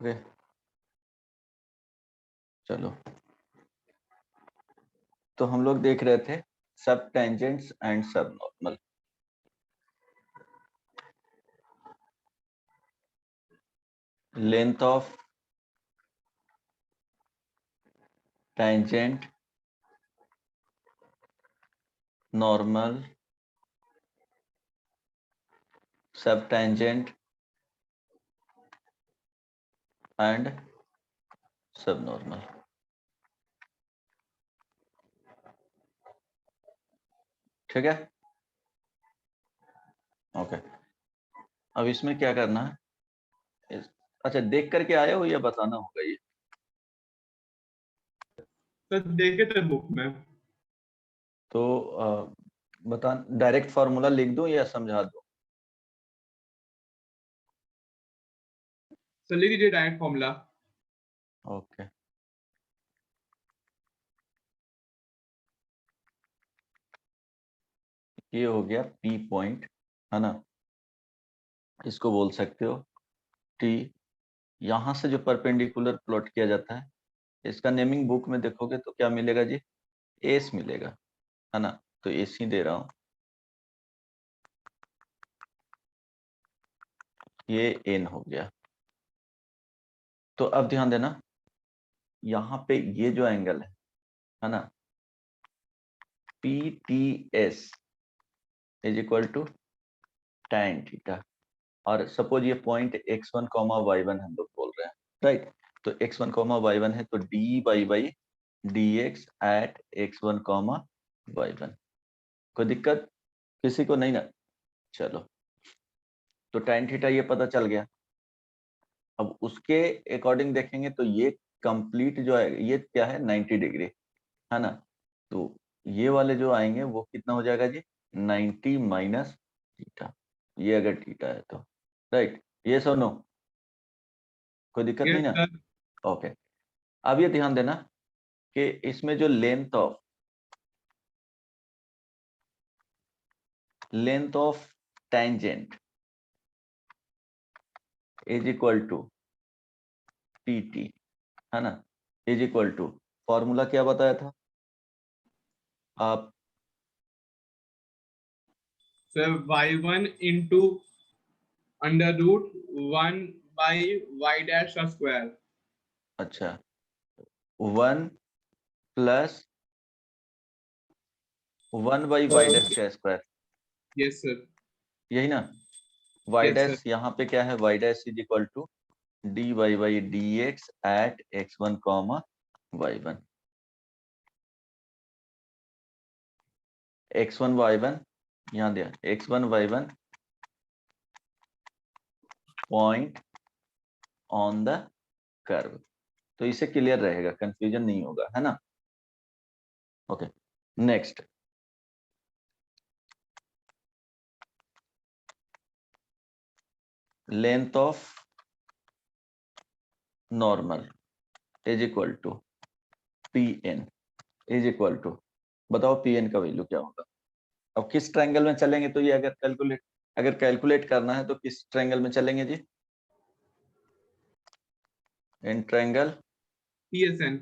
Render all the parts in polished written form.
Okay चलो, तो हम लोग देख रहे थे सब टेंजेंट्स एंड सब normal. Length of tangent, normal, सब टेंजेंट एंड सब नॉर्मल। ठीक है, ओके। अब इसमें क्या करना है अच्छा, देख करके आए हो या बताना होगा ये? सर देखे थे बुक में। तो बता, डायरेक्ट फॉर्मूला लिख दूं या समझा दूं? सर लिख दीजिए डायरेक्ट फॉर्मूला। ओके, ये हो गया पी पॉइंट, है ना। इसको बोल सकते हो टी। यहां से जो परपेंडिकुलर प्लॉट किया जाता है, इसका नेमिंग बुक में देखोगे तो क्या मिलेगा जी? एस मिलेगा, है ना। तो एस ही दे रहा हूं, ये एन हो गया। तो अब ध्यान देना, यहाँ पे ये जो एंगल है ना, P T S is equal to tan theta. और सपोज ये पॉइंट x1 कॉमा y1 हम लोग बोल रहे हैं, राइट। तो x1 कॉमा y1 है, तो dy by dx at x1 comma y1। कोई दिक्कत किसी को नहीं ना? चलो, तो tan थीटा ये पता चल गया। अब उसके अकॉर्डिंग देखेंगे तो ये कंप्लीट जो है, ये क्या है, 90 डिग्री, है ना। तो ये वाले जो आएंगे वो कितना हो जाएगा जी? 90 माइनस थीटा, ये अगर थीटा है तो, राइट। ये सो नो, कोई दिक्कत नहीं यस ना? सर। ओके। अब ये ध्यान देना कि इसमें जो length of tangent is equal to T T, है ना, इज इक्वल टू, फॉर्मूला क्या बताया था आप? Sir y1 into under root 1 by Y dash का स्क्वायर। अच्छा, 1 प्लस 1 बाई वाई डैश का स्क्वायर, यस सर। यही ना। Y yes sir. डैश यहाँ पे क्या है, Y dash is equal to D Y by D x at x1 comma y1। x1 y1 यहाँ दिया, x1 y1 point on the curve. तो इसे क्लियर रहेगा, कंफ्यूजन नहीं होगा, है ना। Okay, next, length of normal is equal to P N is equal to, बताओ पी एन का वैल्यू क्या होगा? अब किस ट्रायंगल में चलेंगे तो ये अगर कैलकुलेट करना है तो किस ट्रायंगल में चलेंगे जी? In triangle PSN।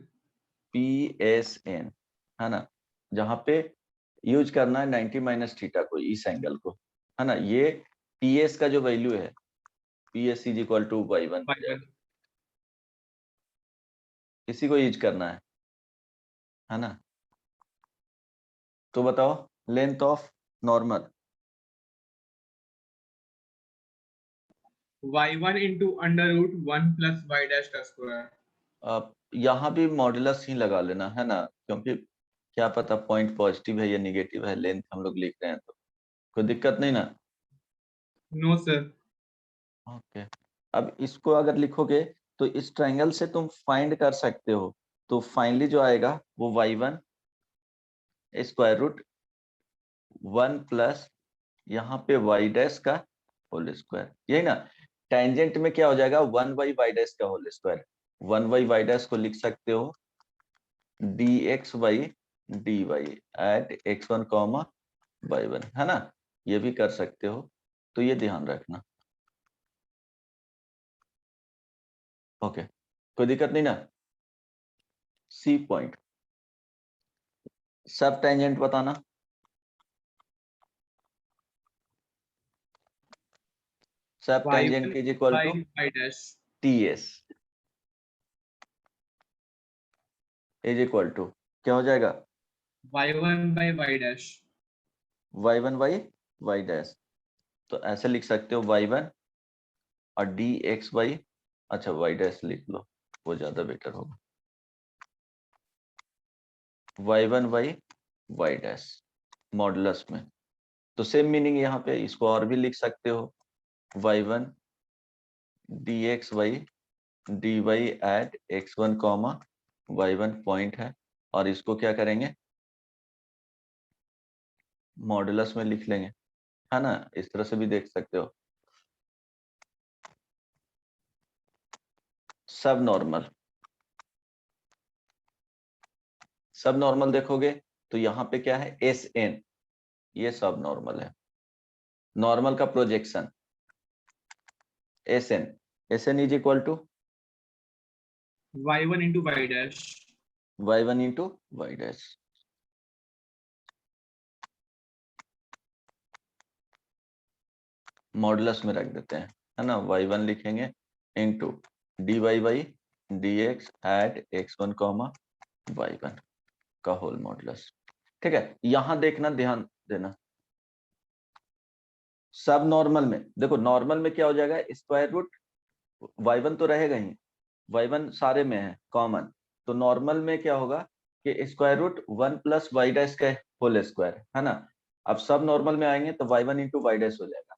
P S N, है ना, जहां पे यूज करना है 90 माइनस थीटा को, इस एंगल को, है ना। ये पी एस का जो वैल्यू है, P S is equal to y1 हो y1। जाएगा। इसी को यूज करना है ना। तो बताओ length of normal. y1 into under root 1 plus Y dash का स्क्वायर। अब यहाँ भी मॉडुलस ही लगा लेना, है ना, क्योंकि क्या पता पॉइंट पॉजिटिव है या निगेटिव है, लेंथ हम लोग लिख रहे हैं तो कोई दिक्कत नहीं ना। No sir. ओके, अब इसको अगर लिखोगे तो इस ट्रायंगल से तुम फाइंड कर सकते हो। तो फाइनली जो आएगा वो y1 स्क्वायर रूट 1 प्लस यहाँ पे वाई डैश का होल स्क्वायर, यही ना। टेंजेंट में क्या हो जाएगा, 1 बाई वाई डैश का whole square. 1 by Y dash को लिख सकते हो D X by D Y at x1 comma y1, है ना। ये भी कर सकते हो, तो ये ध्यान रखना। ओके, कोई दिक्कत नहीं ना। सी पॉइंट, सब टेंजेंट बताना। Sub tangent y1 is equal by to y dash. T S is equal to क्या हो जाएगा, y1 by y dash. Y one by Y dash. तो ऐसे लिख सकते हो वाई वन और डी एक्स वाई, अच्छा वाई डैश लिख लो, वो ज्यादा बेटर होगा। Y one by Y dash modulus में। तो सेम मीनिंग यहाँ पे, इसको और भी लिख सकते हो, Y one D X Y D Y at X one comma Y one point है, और इसको क्या करेंगे, मॉडुलस में लिख लेंगे, है ना। इस तरह से भी देख सकते हो। सब नॉर्मल, सब नॉर्मल देखोगे तो यहाँ पे क्या है, एस एन, ये सब नॉर्मल है। नॉर्मल का projection S N, S N is equal to y1 into y dash. Y one into Y dash. Modulus में रख देते हैं, है ना, वाई वन लिखेंगे into D Y by D x at X one comma Y one का whole modulus. ठीक है, यहां देखना, ध्यान देना, सब नॉर्मल में देखो, नॉर्मल में क्या हो जाएगा, स्क्वायर रूट वाई वन तो रहेगा ही, वाई वन सारे में है कॉमन, तो नॉर्मल में क्या होगा कि square root one plus Y dash का होल स्क्वायर, है ना। अब सब नॉर्मल में आएंगे तो Y one into Y dash हो जाएगा,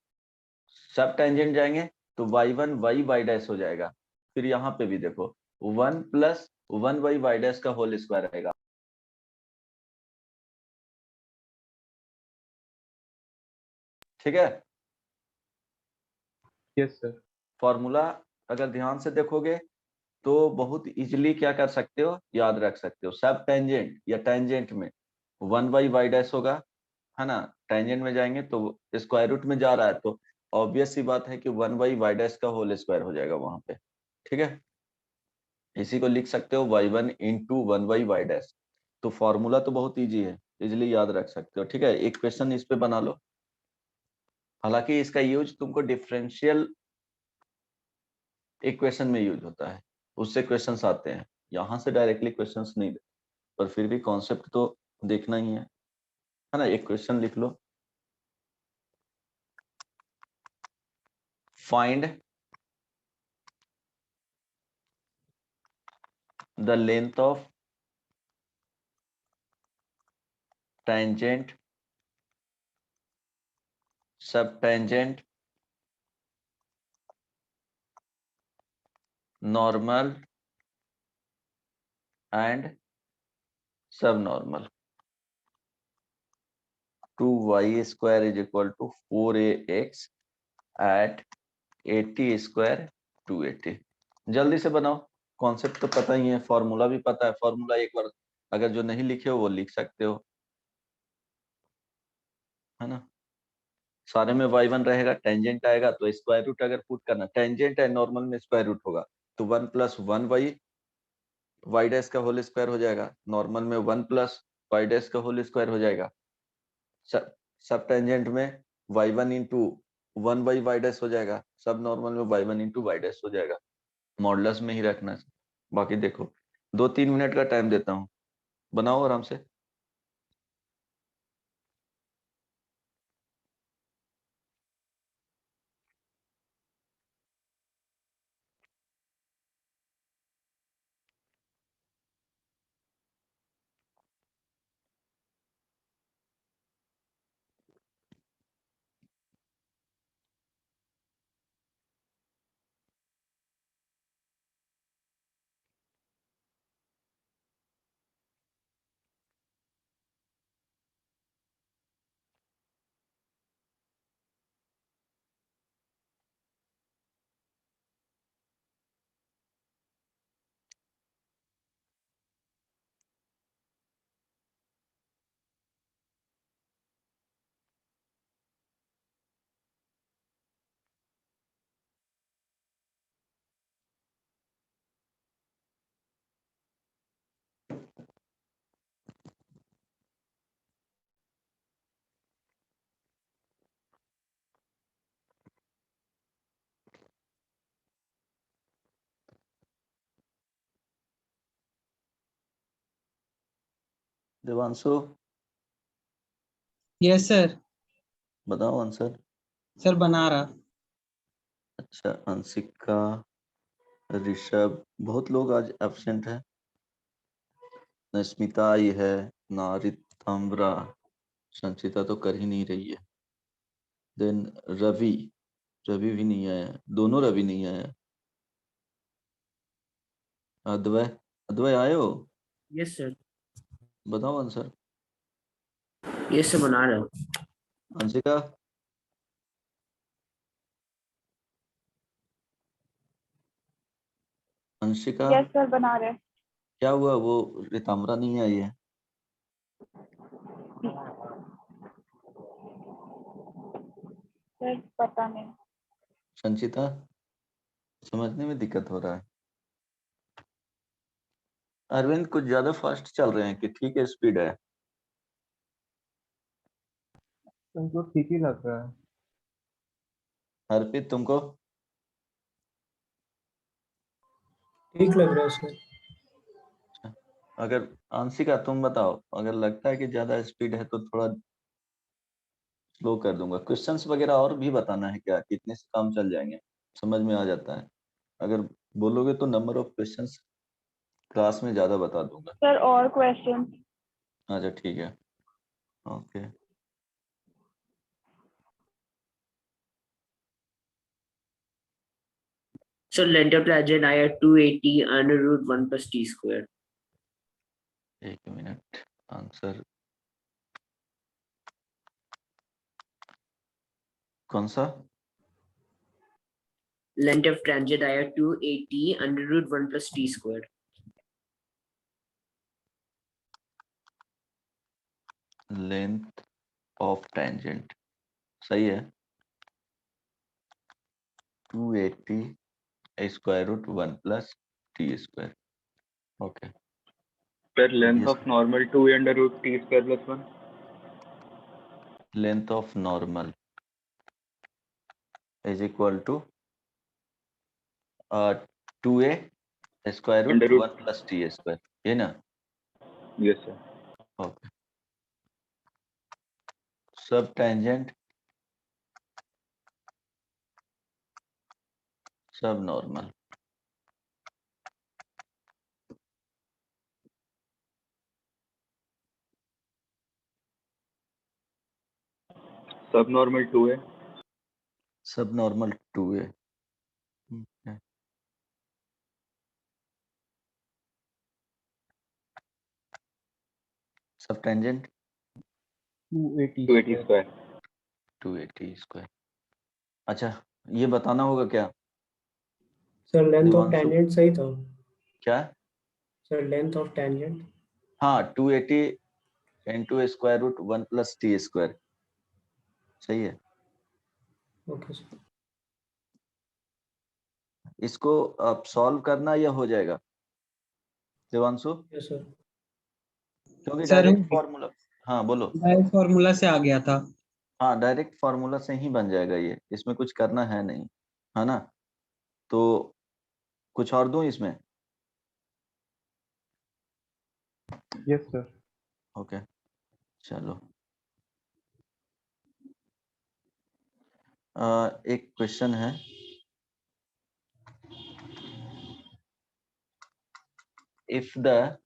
सब टेंजेंट जाएंगे तो Y one Y Y dash हो जाएगा। फिर यहाँ पे भी देखो, one plus one Y Y dash का होल स्क्वायर रहेगा। ठीक है, Yes, sir. फॉर्मूला अगर ध्यान से देखोगे तो बहुत इजीली क्या कर सकते हो, याद रख सकते हो। सब टेंजेंट या टेंजेंट में वन बाई वाई डैश होगा, है ना। टेंजेंट में जाएंगे तो स्क्वायर रूट में जा रहा है, तो ऑब्वियस सी बात है कि वन बाई वाई डैश का होल स्क्वायर हो जाएगा वहां पे। ठीक है, इसी को लिख सकते हो Y one into one by Y dash. तो फॉर्मूला तो बहुत इजी है, इजिली याद रख सकते हो। ठीक है, एक क्वेश्चन इस पे बना लो, हालांकि इसका यूज तुमको डिफरेंशियल इक्वेशन में यूज होता है, उससे क्वेश्चंस आते हैं, यहाँ से डायरेक्टली क्वेश्चंस नहीं, पर फिर भी कॉन्सेप्ट तो देखना ही है ना। एक क्वेश्चन लिख लो, find the length of tangent subtangent normal and subnormal 2y square is equal to 4ax at 80 square 280। जल्दी से बनाओ, कॉन्सेप्ट तो पता ही है, फॉर्मूला भी पता है, फॉर्मूला एक बार अगर जो नहीं लिखे हो वो लिख सकते हो, है ना। सारे में y1 रहेगा, टेंजेंट आएगा तो स्क्वायर रूट अगर पुट करना, टेंजेंट है नॉर्मल में स्क्वायर रूट होगा, तो one plus one Y Y dash का होल स्क्वायर हो जाएगा, नॉर्मल में वन प्लस वाई डैश का होल स्क्वायर हो जाएगा, सब सब टेंजेंट में Y one into one by Y dash हो जाएगा, सब नॉर्मल में Y one into Y dash हो जाएगा। मॉडुलस में ही रखना है। बाकी देखो, 2-3 मिनट का टाइम देता हूँ, बनाओ आराम से। Devanshu yes sir. बताओ आंसर। सर बना रहा। अच्छा, अंशिका, ऋषभ, बहुत लोग आज एब्सेंट है। स्मिता आई है, नारितम्बरा, संचिता तो कर ही नहीं रही है। देन रवि, रवि भी नहीं आया, दोनों रवि नहीं आया। अद्वय, अद्वय आए हो? Yes sir. बताओ आंसर। यस सर बना रहा हूँ। अंशिका, अंशिका यस सर बना रहे। क्या हुआ, वो रितम्बरा नहीं आई है? सर पता नहीं। संचिता, समझने में दिक्कत हो रहा है। अरविंद कुछ ज्यादा फास्ट चल रहे हैं कि ठीक है स्पीड है? तुमको ठीक ही लग रहा है। हरप्रीत तुमको? ठीक लग रहा है सर। अगर अंशिका तुम बताओ, अगर लगता है कि ज्यादा स्पीड है तो थोड़ा स्लो कर दूंगा। क्वेश्चंस वगैरह और भी बताना है क्या? कितने से काम चल जाएंगे, समझ में आ जाता है। अगर बोलोगे तो नंबर ऑफ क्वेश्चंस क्लास में ज्यादा बता दूंगा। सर और क्वेश्चन? अच्छा ठीक है, okay. So length of tangent I at 280 under root 1 plus t square. एक मिनट, आंसर कौन सा? Length of tangent I at 280 under root 1 plus t square. Length of tangent, सही है। 280 square root 1 plus T square, okay. Sir, length of normal 2 under root t square plus 1. Length of normal is equal to 2a square root Under root. 1 plus T square, ये ना? Yes, sir. Okay. Sub tangent sub normal, Subnormal 2a. सब normal 2a। सब tangent 280 square. 280 square. अच्छा, ये बताना होगा क्या? Sir length of Devanshu, tangent सही था। क्या? Sir length of tangent. हाँ, 280 into square root 1 plus T square, सही है। Okay sir. इसको अब सॉल्व करना या हो जाएगा देवांशु? Yes sir. क्योंकि सर डायरेक्ट फॉर्मूला, हाँ बोलो। डायरेक्ट फॉर्मूला से आ गया था। हाँ, डायरेक्ट फॉर्मूला से ही बन जाएगा ये, इसमें कुछ करना है नहीं, है ना? तो कुछ और दूं इसमें? Yes sir. ओके, चलो। एक क्वेश्चन है, इफ द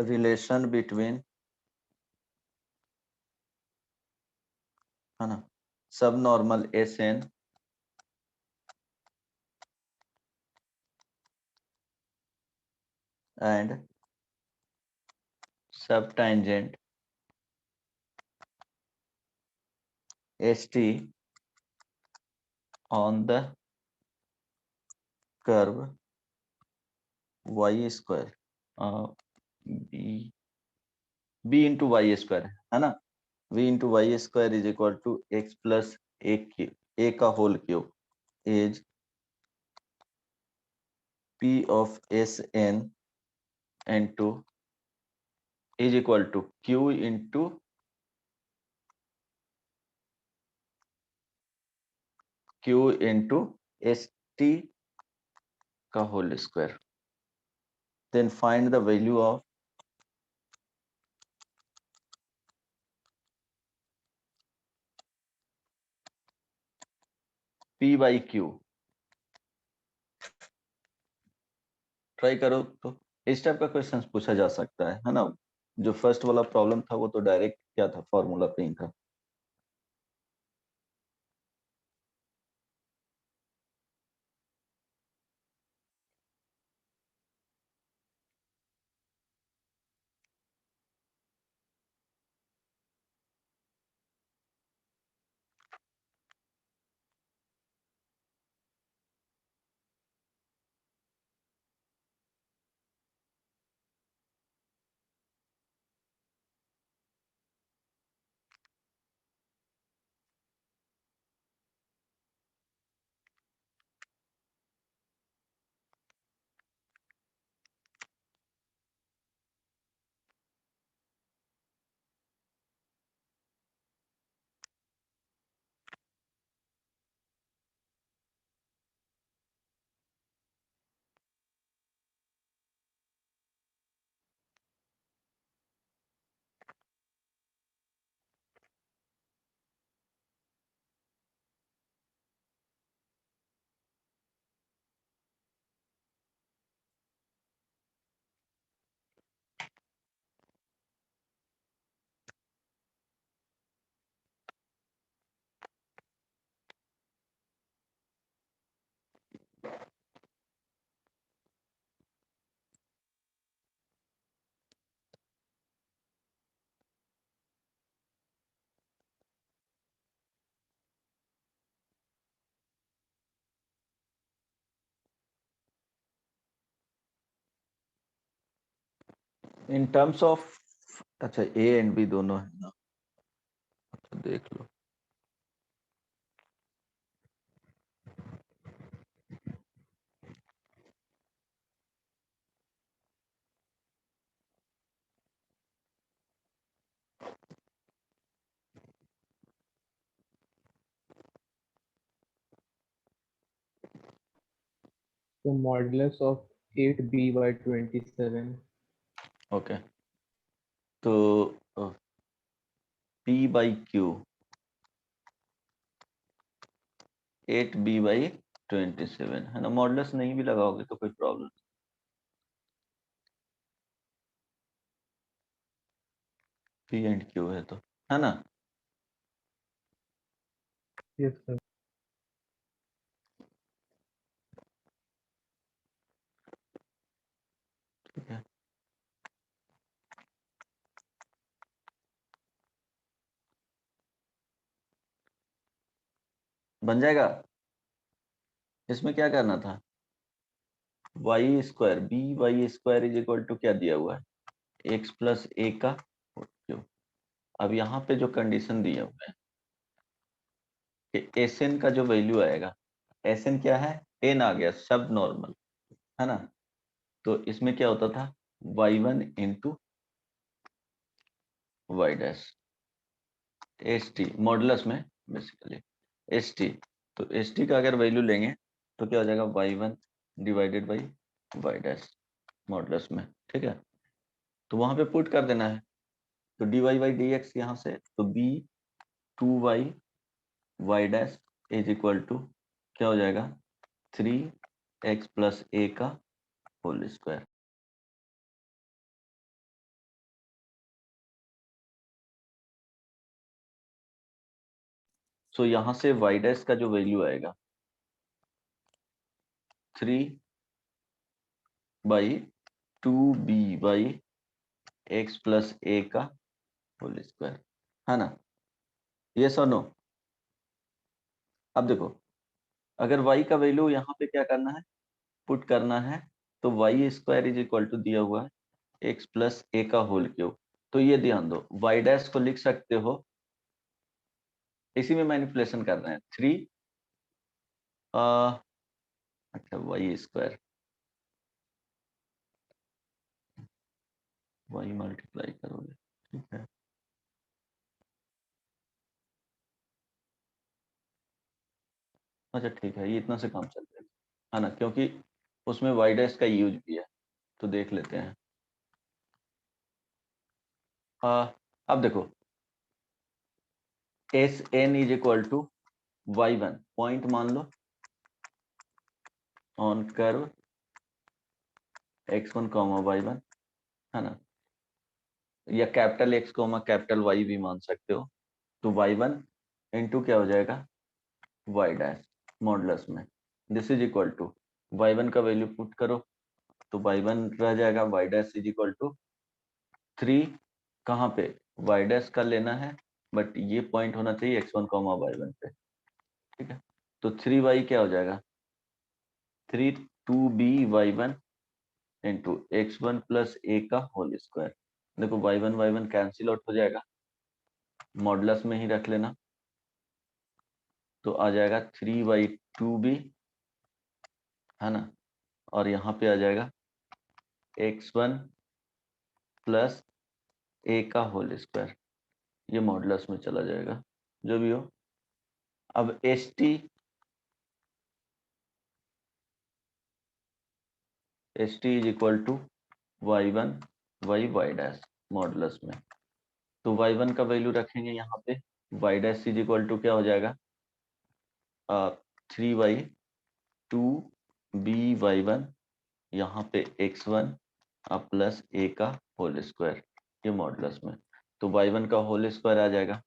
रिलेशन बिटवीन, है ना, subnormal S N and subtangent S T on the curve Y square, B into Y square, है ना? v into Y square is equal to X plus A का whole cube is p of S N into is equal to q into S T का whole square. Then find the value of P/Q, try करो तो इस type का question पूछा जा सकता है ना। जो फर्स्ट वाला प्रॉब्लम था वो तो डायरेक्ट क्या था, फॉर्मूला पे ही था। इन टर्म्स ऑफ, अच्छा ए एंड बी दोनों है ना, अच्छा देख लो। The modulus of 8b/27. Okay, तो P/Q 8b/27 है ना। मॉडुलस नहीं भी लगाओगे तो कोई प्रॉब्लम, P एंड Q है तो, है ना। Yes, sir. ठीक है, बन जाएगा। इसमें क्या करना था, Y square BY² is equal to क्या दिया हुआ है, x प्लस ए का क्यूब। अब यहाँ पे जो कंडीशन दिया हुआ है कि Sn का जो वैल्यू आएगा, Sn क्या है, n आ गया सब नॉर्मल, है ना। तो इसमें क्या होता था, y1 into Y dash st modulus में बेसिकली st। तो st का अगर वैल्यू लेंगे तो क्या हो जाएगा, y1 divided by Y dash modulus में, ठीक है। तो वहां पे पुट कर देना है, तो dy/dx यहाँ से, तो b 2y Y dash is equal to क्या हो जाएगा, 3x प्लस ए का होल स्क्वायर। सो यहाँ से वाई डैश का जो वैल्यू आएगा 3/2b/x प्लस ए का होल स्क्वायर, है ना। ये नो। अब देखो, अगर y का वैल्यू यहाँ पे क्या करना है, पुट करना है, तो y² इज इक्वल टू दिया हुआ है x प्लस ए का होल क्यूब। तो ये ध्यान दो, y डैश को लिख सकते हो, इसी में मैनिपुलेशन कर रहे हैं 3 अच्छा y² y मल्टीप्लाई करोगे, ठीक है। अच्छा ठीक है, ये इतना से काम चल जाएगा, है ना, क्योंकि उसमें वाई डैश का यूज भी है, तो देख लेते हैं। अब देखो Sn is equal to y1 point मान लो on curve x1 comma y1, है ना, या capital X comma capital Y भी मान सकते हो। तो y1 इंटू क्या हो जाएगा y डैश मॉडुलस में, this is equal to y1 का वैल्यू पुट करो तो y1 रह जाएगा y dash is equal to 3, कहाँ पे y डैश का लेना है, बट ये पॉइंट होना चाहिए x1 कॉमा y1 पे, ठीक है। तो 3y क्या हो जाएगा 3 2by1 into x1 plus a का होल स्क्वायर। देखो y1 कैंसिल आउट हो जाएगा, मॉडुलस में ही रख लेना, तो आ जाएगा 3/2b, है ना, और यहाँ पे आ जाएगा x1 प्लस a का होल स्क्वायर, ये मॉडुलस में चला जाएगा, जो भी हो। अब st is equal to y1 y dash modulus में, तो y1 का वैल्यू रखेंगे यहाँ पे, y dash is equal to क्या हो जाएगा 3/2b/1, यहाँ पे x1 प्लस a का होल स्क्वायर, ये मॉडुलस में, तो y1 का होल स्क्वायर आ जाएगा,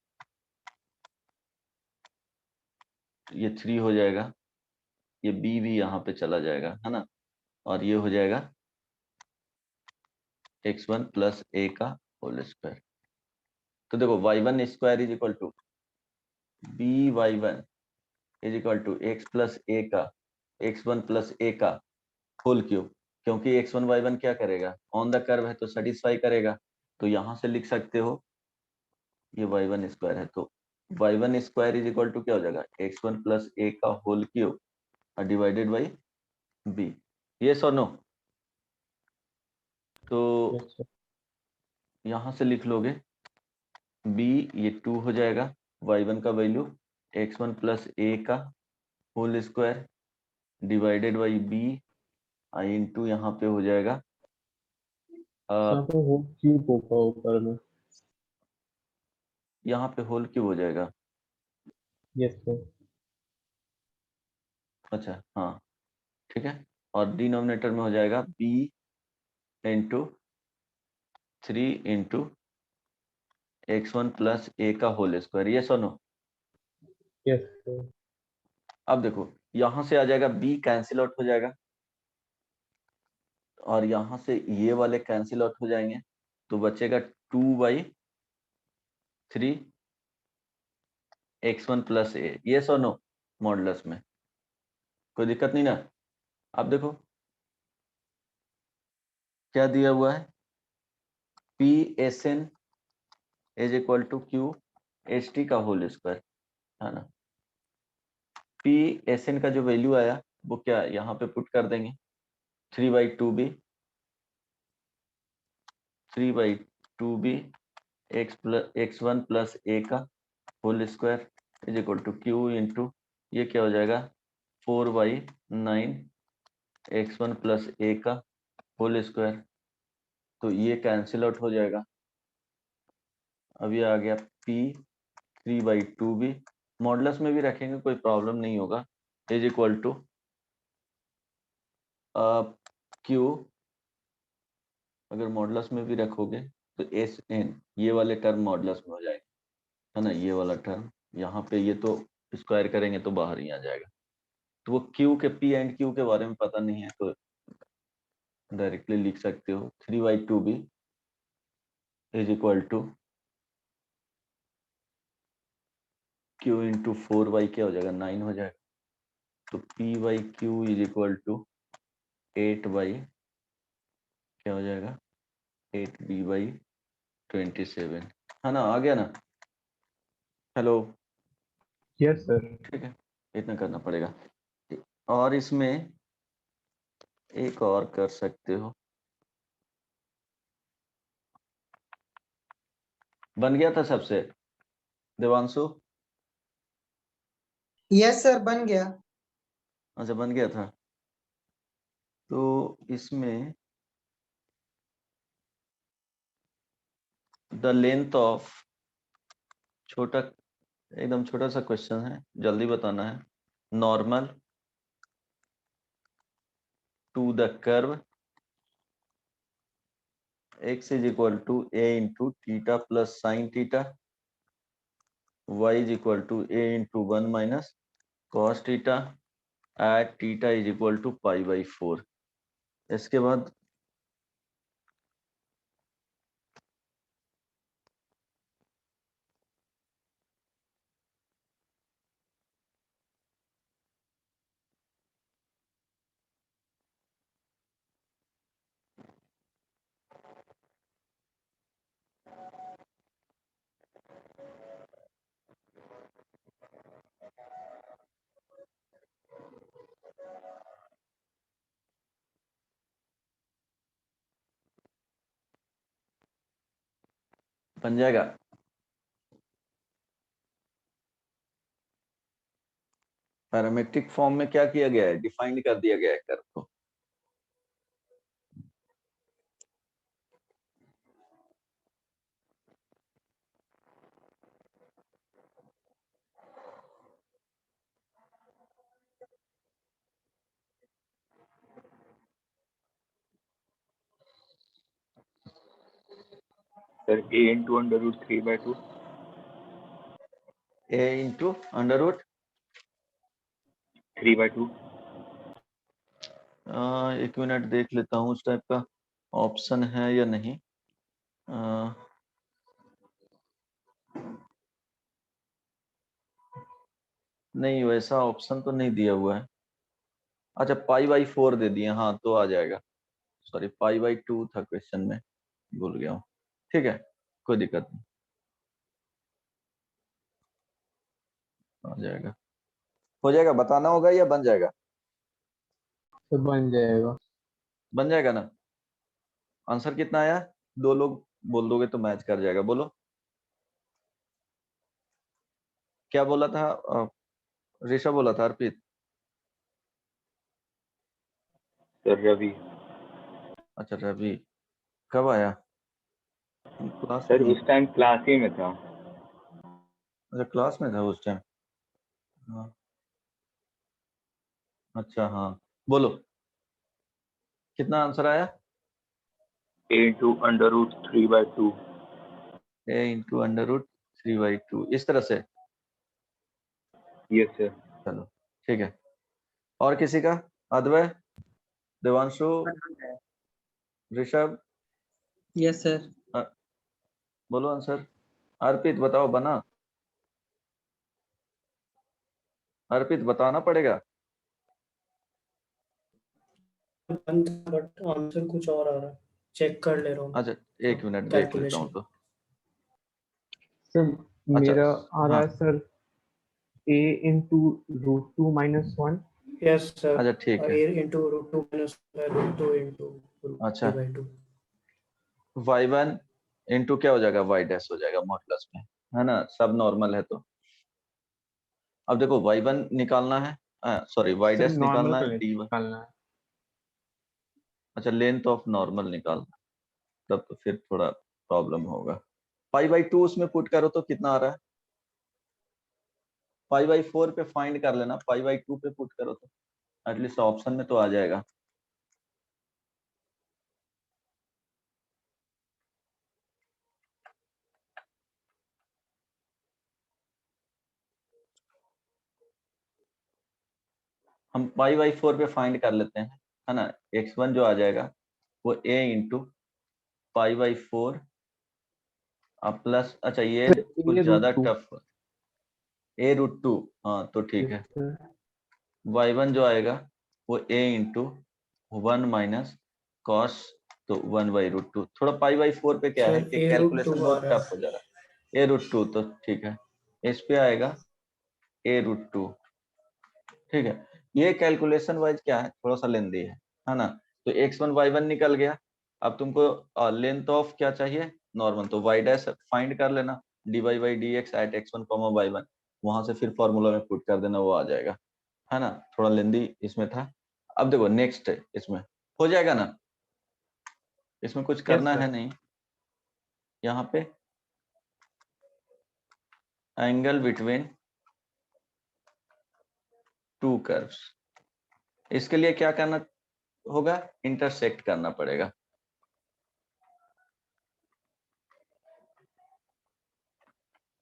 ये 3 हो जाएगा, ये b भी यहाँ पे चला जाएगा, है ना, और ये हो जाएगा x1 प्लस a का होल स्क्वायर। तो देखो y1 square is equal to by1 is equal to x plus a का x1 प्लस a का होल क्यूब, क्योंकि x1 y1 क्या करेगा ऑन द कर्व है तो सेटिस्फाई करेगा, तो यहाँ से लिख सकते हो ये y1 स्क्वायर है, तो y1 square is equal to क्या हो जाएगा x1 प्लस a का whole cube divided by b, yes और नो। तो Yes, sir. यहाँ से लिख लोगे b, ये 2 हो जाएगा, y1 का वैल्यू x1 प्लस a का whole square divided by b I into यहाँ पे हो जाएगा यहाँ पे होल क्यूब होगा ऊपर में। यहाँ पे होल क्यूब हो जाएगा, यस सर। अच्छा हाँ ठीक है, और डिनोमिनेटर में हो जाएगा b into 3 into x1 plus a का होल स्क्वायर, ये सुनो। Yes sir. अब देखो यहाँ से आ जाएगा b कैंसिल आउट हो जाएगा, और यहाँ से ये वाले कैंसिल आउट हो जाएंगे, तो बचेगा 2/3 x1 प्लस a, ये सुनो मॉडुलस में, कोई दिक्कत नहीं ना। अब देखो क्या दिया हुआ है P S N is equal to Q H T का होल स्क्वायर, है ना, पी एस एन का जो वैल्यू आया वो क्या यहाँ पे पुट कर देंगे 3/2b 3/2b x1 plus a का whole square is equal to Q into ये क्या हो जाएगा 4/9 x1 प्लस a का होल स्क्वायर, तो ये कैंसिल आउट हो जाएगा। अब ये आ गया p 3/2b, मॉडुलस में भी रखेंगे कोई प्रॉब्लम नहीं होगा, इज इक्वल टू क्यू, अगर मॉडुलस में भी रखोगे तो एस एन ये वाले टर्म मॉडुलस में हो जाएंगे, है ना, ये वाला टर्म यहाँ पे ये तो स्क्वायर करेंगे तो बाहर ही आ जाएगा। तो वो क्यू के पी एंड क्यू के बारे में पता नहीं है तो डायरेक्टली लिख सकते हो 3/2b is equal to Q into 4y क्या हो जाएगा 9 हो जाएगा, तो p/q इज इक्वल टू 8 क्या हो जाएगा 8b/27, है ना, आ गया ना, हेलो, यस सर। ठीक है, इतना करना पड़ेगा। और इसमें एक और कर सकते हो, बन गया था सबसे देवांशु, यस सर बन गया। अच्छा बन गया था, तो इसमें द लेंथ ऑफ, छोटा एकदम छोटा सा क्वेश्चन है, जल्दी बताना है, normal to the curve x is equal to a into theta plus sin theta, y is equal to a into 1 minus cos theta at theta is equal to pi by 4। इसके बाद बन जाएगा। Parametric form में क्या किया गया है, defined कर दिया गया है कर्व को। Sir, a into under root 3 by 2. a into under root 3 by 2. एक मिनट देख लेता हूँ उस टाइप का ऑप्शन है या नहीं। नहीं, वैसा ऑप्शन तो नहीं दिया हुआ है। अच्छा, पाई बाई 4 दे दिए, हाँ तो आ जाएगा। सॉरी, पाई बाई 2 था क्वेश्चन में, भूल गया हूँ। ठीक है, कोई दिक्कत नहीं, आ जाएगा, हो जाएगा। बताना होगा या बन जाएगा? तो बन जाएगा। बन जाएगा ना। आंसर कितना आया? 2 लोग बोल दोगे तो मैच कर जाएगा। बोलो क्या बोला था? ऋषभ बोला था, अर्पित? Sir, Ravi. अच्छा, रवि कब आया? क्लास Sir, में उस टाइम क्लास ही में था। अच्छा, क्लास में था उस टाइम। हाँ, अच्छा, हाँ बोलो कितना आंसर आया? a into under root 3 by 2. a into under root 3/2, इस तरह से। Yes, sir. चलो ठीक है। और किसी का? अद्वय, देवांशु, ऋषभ, यस सर। बोलो आंसर। अर्पित बताओ, बना? अर्पित बताना पड़ेगा। बट आंसर कुछ और आ रहा है, चेक कर ले रहा हूँ। अच्छा, एक मिनट देख लेता हूँ तो। सर अच्छा, मेरा आ रहा हाँ, है sir a into root 2 minus 1. Yes sir. अच्छा ठीक है। a into root 2 minus root 2 into root अच्छा, 3/2। y1 इंटू क्या हो जाएगा, y डैश हो जाएगा मॉडुलस में, है ना? सब नॉर्मल है तो अब देखो y1 निकालना है, sorry y sir dash normal निकालना को है, dy। निकालना है। अच्छा, लेंथ ऑफ नॉर्मल निकालना, तब तो फिर थोड़ा प्रॉब्लम होगा। पाई बाई 2 उसमें पुट करो तो कितना आ रहा है? पाई बाई 4 पे फाइंड कर लेना, पाई बाई 2 पे पुट करो तो एटलीस्ट ऑप्शन में तो आ जाएगा। हम पाई बाई 4 पे फाइंड कर लेते हैं, है ना? x1 जो आ जाएगा वो a into pi by 4 plus, अच्छा ये सर कुछ a ज्यादा root 2. टफ, a रूट 2, हाँ तो ठीक है। Yes, sir. y1 जो आएगा वो a इंटू 1 माइनस कॉस, तो 1/√2। थोड़ा पाई बाई 4 पे क्या है सर कि a root 2 कैलकुलेशन आ बहुत रहा टफ हो जा रहा है। a√2 तो ठीक है, इस पे आएगा a√2। ठीक है, ये कैलकुलेशन वाइज क्या है, थोड़ा सा लेंदी है ना? तो x1 y1 निकल गया। अब तुमको लेंथ ऑफ क्या चाहिए, नॉर्मल, तो y डैश फाइंड कर लेना, dy/dx एट x1, y1, वहां से फिर फॉर्मूला में पुट कर देना, वो आ जाएगा, है ना? थोड़ा लेंदी इसमें था। अब देखो नेक्स्ट इसमें हो जाएगा ना, इसमें कुछ करना sir. है नहीं। यहाँ पे एंगल बिटवीन टू कर्व्स। इसके लिए क्या करना होगा, इंटरसेक्ट करना पड़ेगा।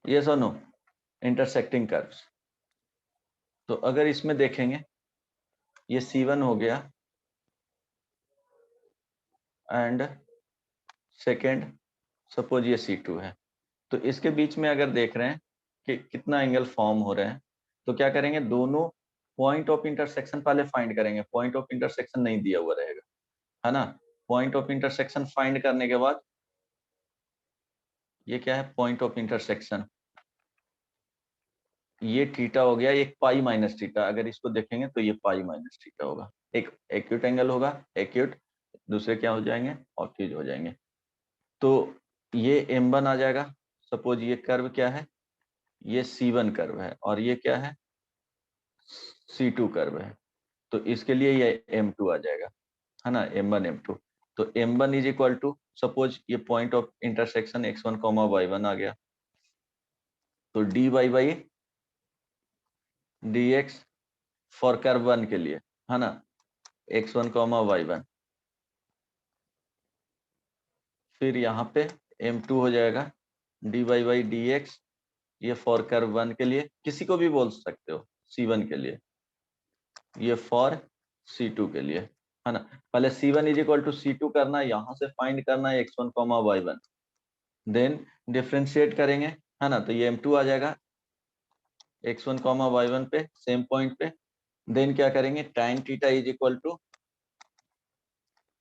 ये सुनो, इंटरसेक्टिंग कर्व्स। तो अगर इसमें देखेंगे ये C1 हो गया एंड सेकेंड सपोज ये C2 है, तो इसके बीच में अगर देख रहे हैं कि कितना एंगल फॉर्म हो रहे हैं, तो क्या करेंगे, दोनों पॉइंट ऑफ इंटरसेक्शन पहले फाइंड करेंगे। पॉइंट ऑफ इंटरसेक्शन नहीं दिया हुआ रहेगा, है ना। पॉइंट ऑफ इंटरसेक्शन फाइंड करने के बाद ये क्या है, पॉइंट ऑफ इंटरसेक्शन, ये थीटा हो गया, एक पाई माइनस थीटा। अगर इसको देखेंगे तो ये पाई माइनस थीटा होगा। एक एक्यूट एंगल होगा, एक्यूट, दूसरे क्या हो जाएंगे, ऑब्ट्यूज हो जाएंगे। तो ये M1 आ जाएगा। सपोज ये कर्व क्या है, ये C1 कर्व है और ये क्या है, C2 कर्व है। तो इसके लिए ये M2 आ जाएगा, है ना, M1 M2। तो M1 is equal to, suppose ये point of intersection x1 y1 आ गया, तो dy by dx for curve 1 के लिए, है ना, x1 y1। फिर यहाँ पे M2 हो जाएगा dy बाई dx, ये फॉर कर्व 1 के लिए, किसी को भी बोल सकते हो, C1 के लिए, ये फॉर C2 के लिए, है ना। पहले C1 is equal to C2 करना है, यहाँ से फाइंड करना है x1 y1, देन डिफ्रेंशिएट करेंगे, है ना। तो ये M2 आ जाएगा x1 y1 पे, सेम पॉइंट पे। देन क्या करेंगे, tan theta is equal to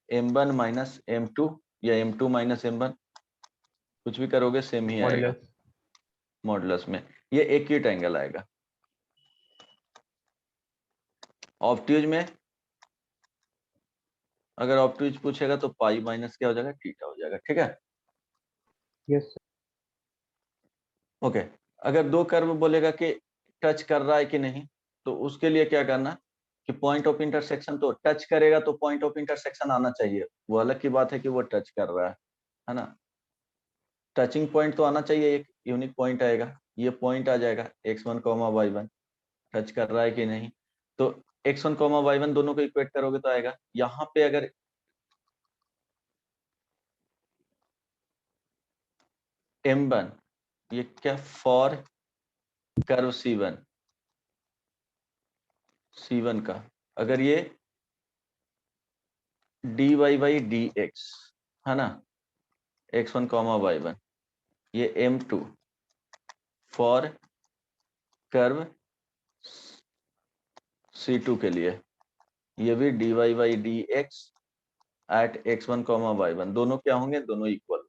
M1 minus M2 या M2 माइनस M1, कुछ भी करोगे सेम ही आएगा, मॉडुलस। मॉडुलस में। ये एक्यूट एंगल आएगा। ऑब्ट्यूज में अगर ऑब्ट्यूज पूछेगा तो पाई माइनस क्या हो जाएगा, थीटा हो जाएगा, ठीक है। यस ओके, अगर दो कर्व बोलेगा कि टच कर रहा है कि नहीं, तो उसके लिए क्या करना कि पॉइंट ऑफ इंटरसेक्शन, तो टच करेगा तो पॉइंट ऑफ इंटरसेक्शन आना चाहिए। वो अलग की बात है कि वो टच कर रहा है ना। टचिंग पॉइंट तो आना चाहिए, एक यूनिक पॉइंट आएगा, ये पॉइंट आ जाएगा x1 y1, टच कर रहा है कि नहीं। तो x1 y1 दोनों को इक्वेट करोगे तो आएगा। यहाँ पे अगर M1, ये क्या, फॉर कर्व C1 का, अगर ये dy बाई dx, है ना, x1 y1, ये M2 फॉर कर्व C2 के लिए, ये भी dy by dx at x1 y1, दोनों क्या होंगे, दोनों equal,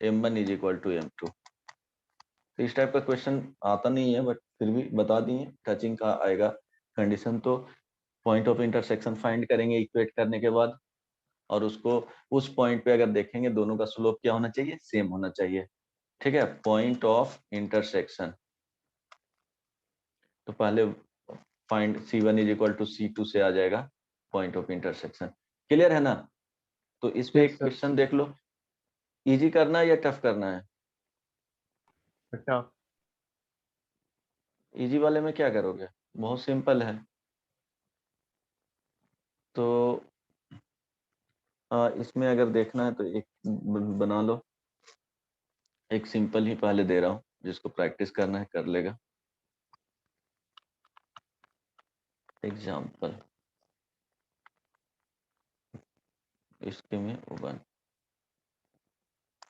M1 is equal to M2। तो इस टाइप का क्वेश्चन आता नहीं है, बट फिर भी बता दिए, टचिंग का आएगा कंडीशन। तो पॉइंट ऑफ इंटरसेक्शन फाइंड करेंगे इक्वेट करने के बाद, और उसको उस पॉइंट पे अगर देखेंगे दोनों का स्लोप क्या होना चाहिए, सेम होना चाहिए, ठीक है। पॉइंट ऑफ इंटरसेक्शन, तो पहले find C1 is equal to C2 से आ जाएगा पॉइंट ऑफ इंटरसेक्शन। क्लियर है ना। तो इस पे यस एक सर। क्वेश्चन देख लो, इजी करना है या टफ करना है। अच्छा इजी वाले में क्या करोगे, बहुत सिंपल है। तो इसमें अगर देखना है तो एक बना लो, एक सिंपल ही पहले दे रहा हूँ, जिसको प्रैक्टिस करना है कर लेगा। एग्जाम्पल, इसके में 1,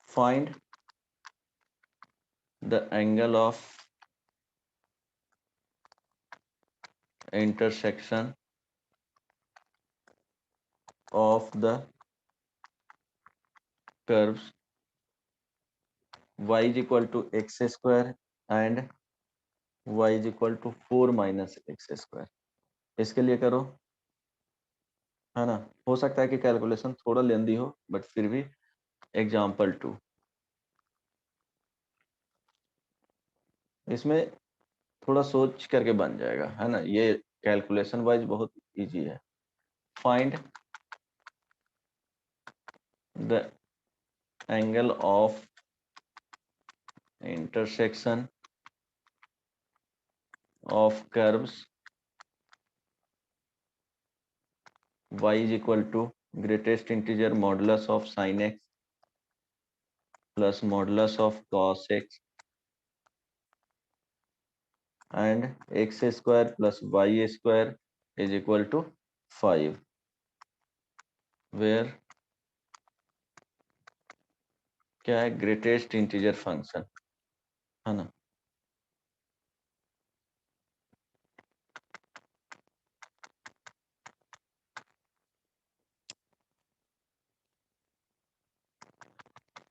find the angle of intersection of the curves y is equal to x square and y is equal to 4 minus x square। इसके लिए करो, है ना। हो सकता है कि कैलकुलेशन थोड़ा लेंदी हो, बट फिर भी एग्जाम्पल 2, इसमें थोड़ा सोच करके बन जाएगा, है ना। ये कैलकुलेशन वाइज बहुत इजी है। Find the angle of intersection of curves y is equal to greatest integer modulus of sin x plus modulus of cos x and x square plus y square is equal to 5, where क्या है, greatest integer function है ना।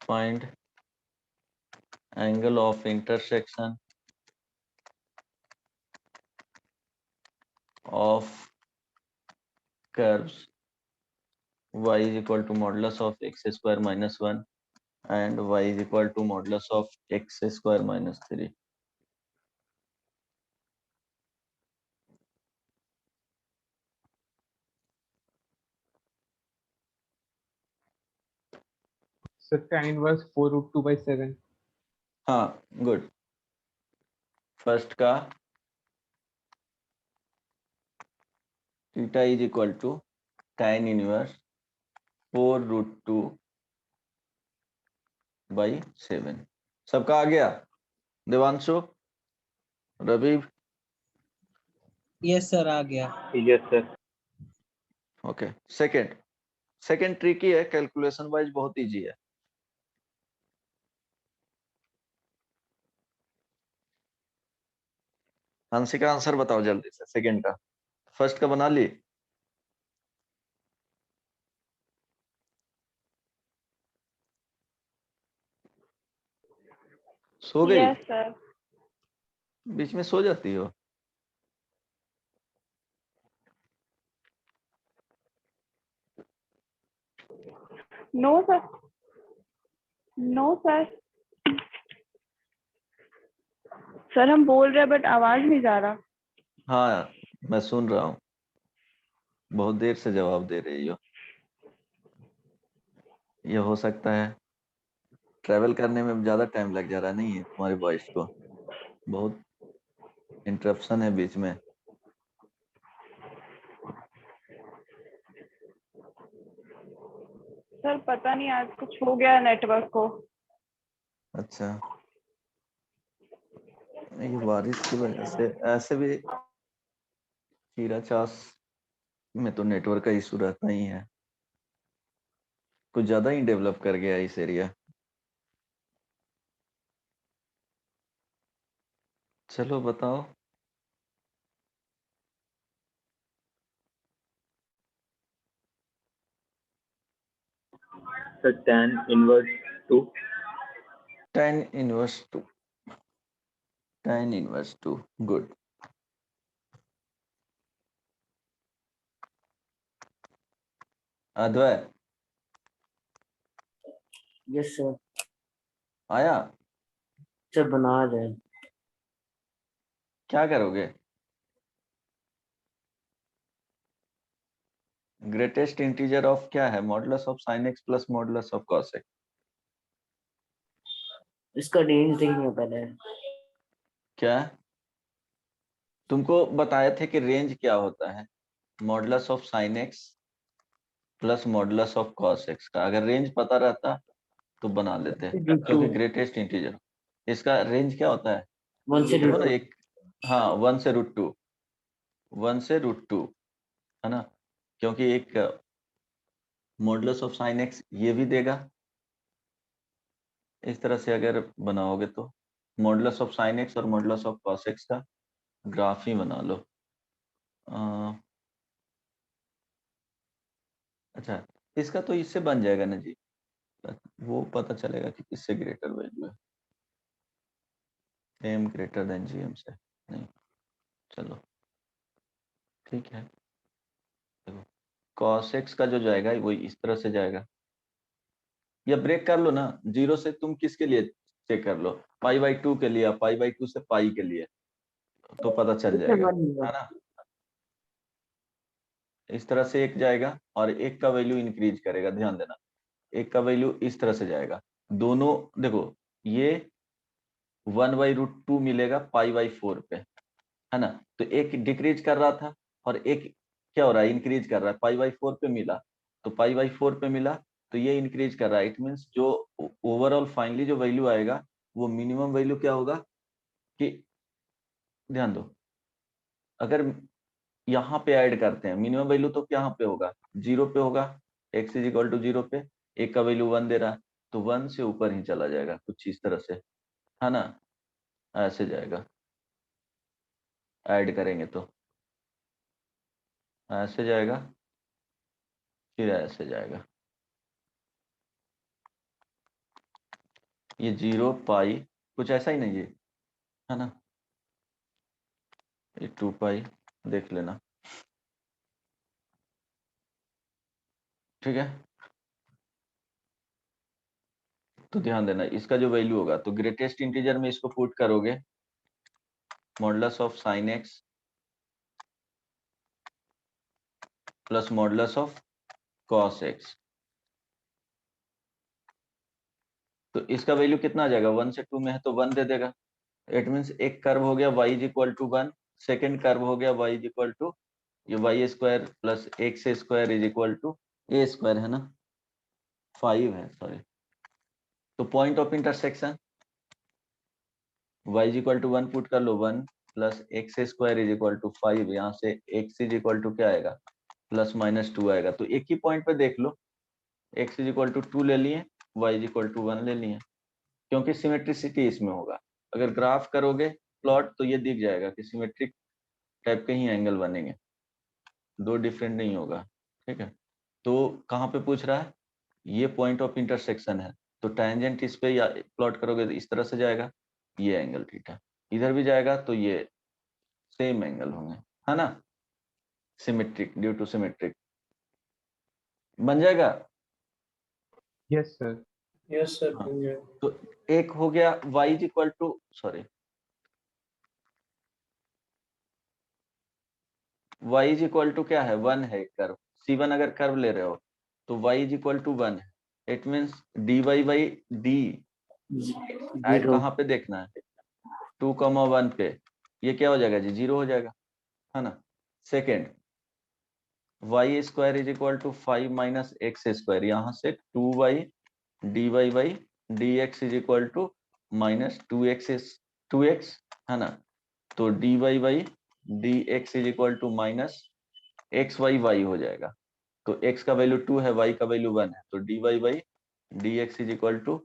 Find angle of intersection of curves y is equal to modulus of x square minus 1 and y is equal to modulus of x square minus 3. So tan inverse 4 root 2 by 7. हाँ, good. First का theta is equal to tan inverse 4 root 2 by 7। सबका आ गया? Devanshu, Ravi? Yes sir, आ गया। Yes, sir. Okay. Second tricky है, calculation wise बहुत easy है। हंसी का आंसर बताओ जल्दी से, सेकंड का। फर्स्ट का बना ली? सो गई? Yes sir. बीच में सो जाती हो? No sir, no sir. Sir हम बोल रहे हैं बट आवाज नहीं जा रहा। हाँ, मैं सुन रहा हूँ, बहुत देर से जवाब दे रही हो। ये हो सकता है ट्रैवल करने में ज्यादा टाइम लग जा रहा नहीं है तुम्हारी वॉइस को, बहुत इंटरप्शन है बीच में। सर पता नहीं आज कुछ हो गया नेटवर्क को। अच्छा, ये बारिश की वजह से ऐसे भी हीरा चास में तो नेटवर्क का इशू रहता ही है, कुछ ज्यादा ही डेवलप कर गया इस एरिया। चलो बताओ। So tan inverse 2. tan inverse 2, tan inverse 2, good. Advay Yes, sir. आया? सर बना रहे। क्या करोगे? ग्रेटेस्ट इंटीजर ऑफ क्या है? Modulus of sin x plus modulus of cos x। इसका रेंज देखना पहले। क्या तुमको बताए थे कि रेंज क्या होता है? Modulus of sin x plus modulus of cos x का अगर रेंज पता रहता तो बना लेते, क्योंकि ग्रेटेस्ट इंटीजर इसका रेंज क्या होता है? 1 से देखो ना, 2। एक हाँ 1 से रूट 2, 1 से रूट 2 है ना, क्योंकि एक मॉडुलस ऑफ sin x ये भी देगा। इस तरह से अगर बनाओगे तो मॉडुलस ऑफ sin x और मॉडुलस ऑफ cos x का ग्राफ ही बना लो। अच्छा, इसका तो इससे बन जाएगा ना जी, वो पता चलेगा कि किससे ग्रेटर वैल्यू है। m ग्रेटर देन gm से नहीं। चलो ठीक है, देखो cos x का जो जाएगा वो इस तरह से जाएगा, या ब्रेक कर लो ना, 0 से तुम किसके लिए चेक कर लो, π/2 के लिए, π/2 से पाई के लिए, तो पता चल जाएगा है ना। इस तरह से एक जाएगा और एक का वैल्यू इंक्रीज करेगा, ध्यान देना, एक का वैल्यू इस तरह से जाएगा। दोनों देखो, ये 1/√2 मिलेगा π/4 पे, है ना, तो एक डिक्रीज कर रहा था और एक क्या हो रहा है, इंक्रीज कर रहा है, पाई बाई 4 पे मिला, तो पाई बाई 4 पे मिला तो ये इंक्रीज कर रहा है। इट मीन्स जो ओवरऑल फाइनली जो वैल्यू आएगा वो मिनिमम वैल्यू क्या होगा, कि ध्यान दो, अगर यहाँ पे ऐड करते हैं मिनिमम वैल्यू तो यहाँ पे होगा, 0 पे होगा, x इज इक्वल टू 0 पे, एक का वैल्यू 1 दे रहा है तो 1 से ऊपर ही चला जाएगा, कुछ इस तरह से, है ना, ऐसे जाएगा, ऐड करेंगे तो ऐसे जाएगा, फिर ऐसे जाएगा, ये 0 पाई कुछ ऐसा ही नहीं है ना, ये 2 पाई देख लेना, ठीक है। तो ध्यान देना इसका जो वैल्यू होगा, तो ग्रेटेस्ट इंटीजर में इसको पुट करोगे, modulus of sine x plus modulus of cos x, तो इसका वैल्यू कितना आ जाएगा, 1 से 2 में है तो 1 दे देगा। इट मीन्स एक कर्व हो गया y is equal to 1, second curve हो गया y इज इक्वल टू ये Y square plus X square is equal to A square, है ना, 5 है, सॉरी। तो point of intersection y is equal to 1 put कर लो, 1 plus X square is equal to 5, यहाँ से x इज इक्वल टू क्या आएगा, प्लस माइनस 2 आएगा। तो एक ही पॉइंट पे देख लो, x इज इक्वल टू 2 ले लिए, y इज इक्वल टू 1 ले लिए, क्योंकि सिमेट्रिसिटी इसमें होगा। अगर ग्राफ करोगे प्लॉट तो ये दिख जाएगा कि सिमेट्रिक टाइप के ही एंगल बनेंगे, दो डिफरेंट नहीं होगा, ठीक है। तो कहाँ पे पूछ रहा है, ये पॉइंट ऑफ इंटरसेक्शन है, तो टैंजेंट इस पे या प्लॉट करोगे तो इस तरह से जाएगा, ये एंगल थीटा, इधर भी जाएगा तो ये सेम एंगल होंगे, है ना, सिमेट्रिक, ड्यू टू सिमेट्रिक बन जाएगा। Yes sir. यस सर, हाँ, बन जाएगा। तो एक हो गया y is equal to, sorry, y is equal to क्या है, 1 है कर्व, C1 अगर कर्व ले रहे हो तो y इज इक्वल टू 1 है। It means dy by D at 0. कहाँ पे देखना है, 2,1 पे, ये क्या हो जाएगा जी, 0 हो जाएगा, है ना। Second y square is equal to 5 minus x square, यहाँ से 2y dy by D x is equal to minus 2x, है ना, तो dy by D x is equal to minus X Y Y हो जाएगा। तो x का value 2 है, y का वैल्यू 1 है, तो dy by D x is equal to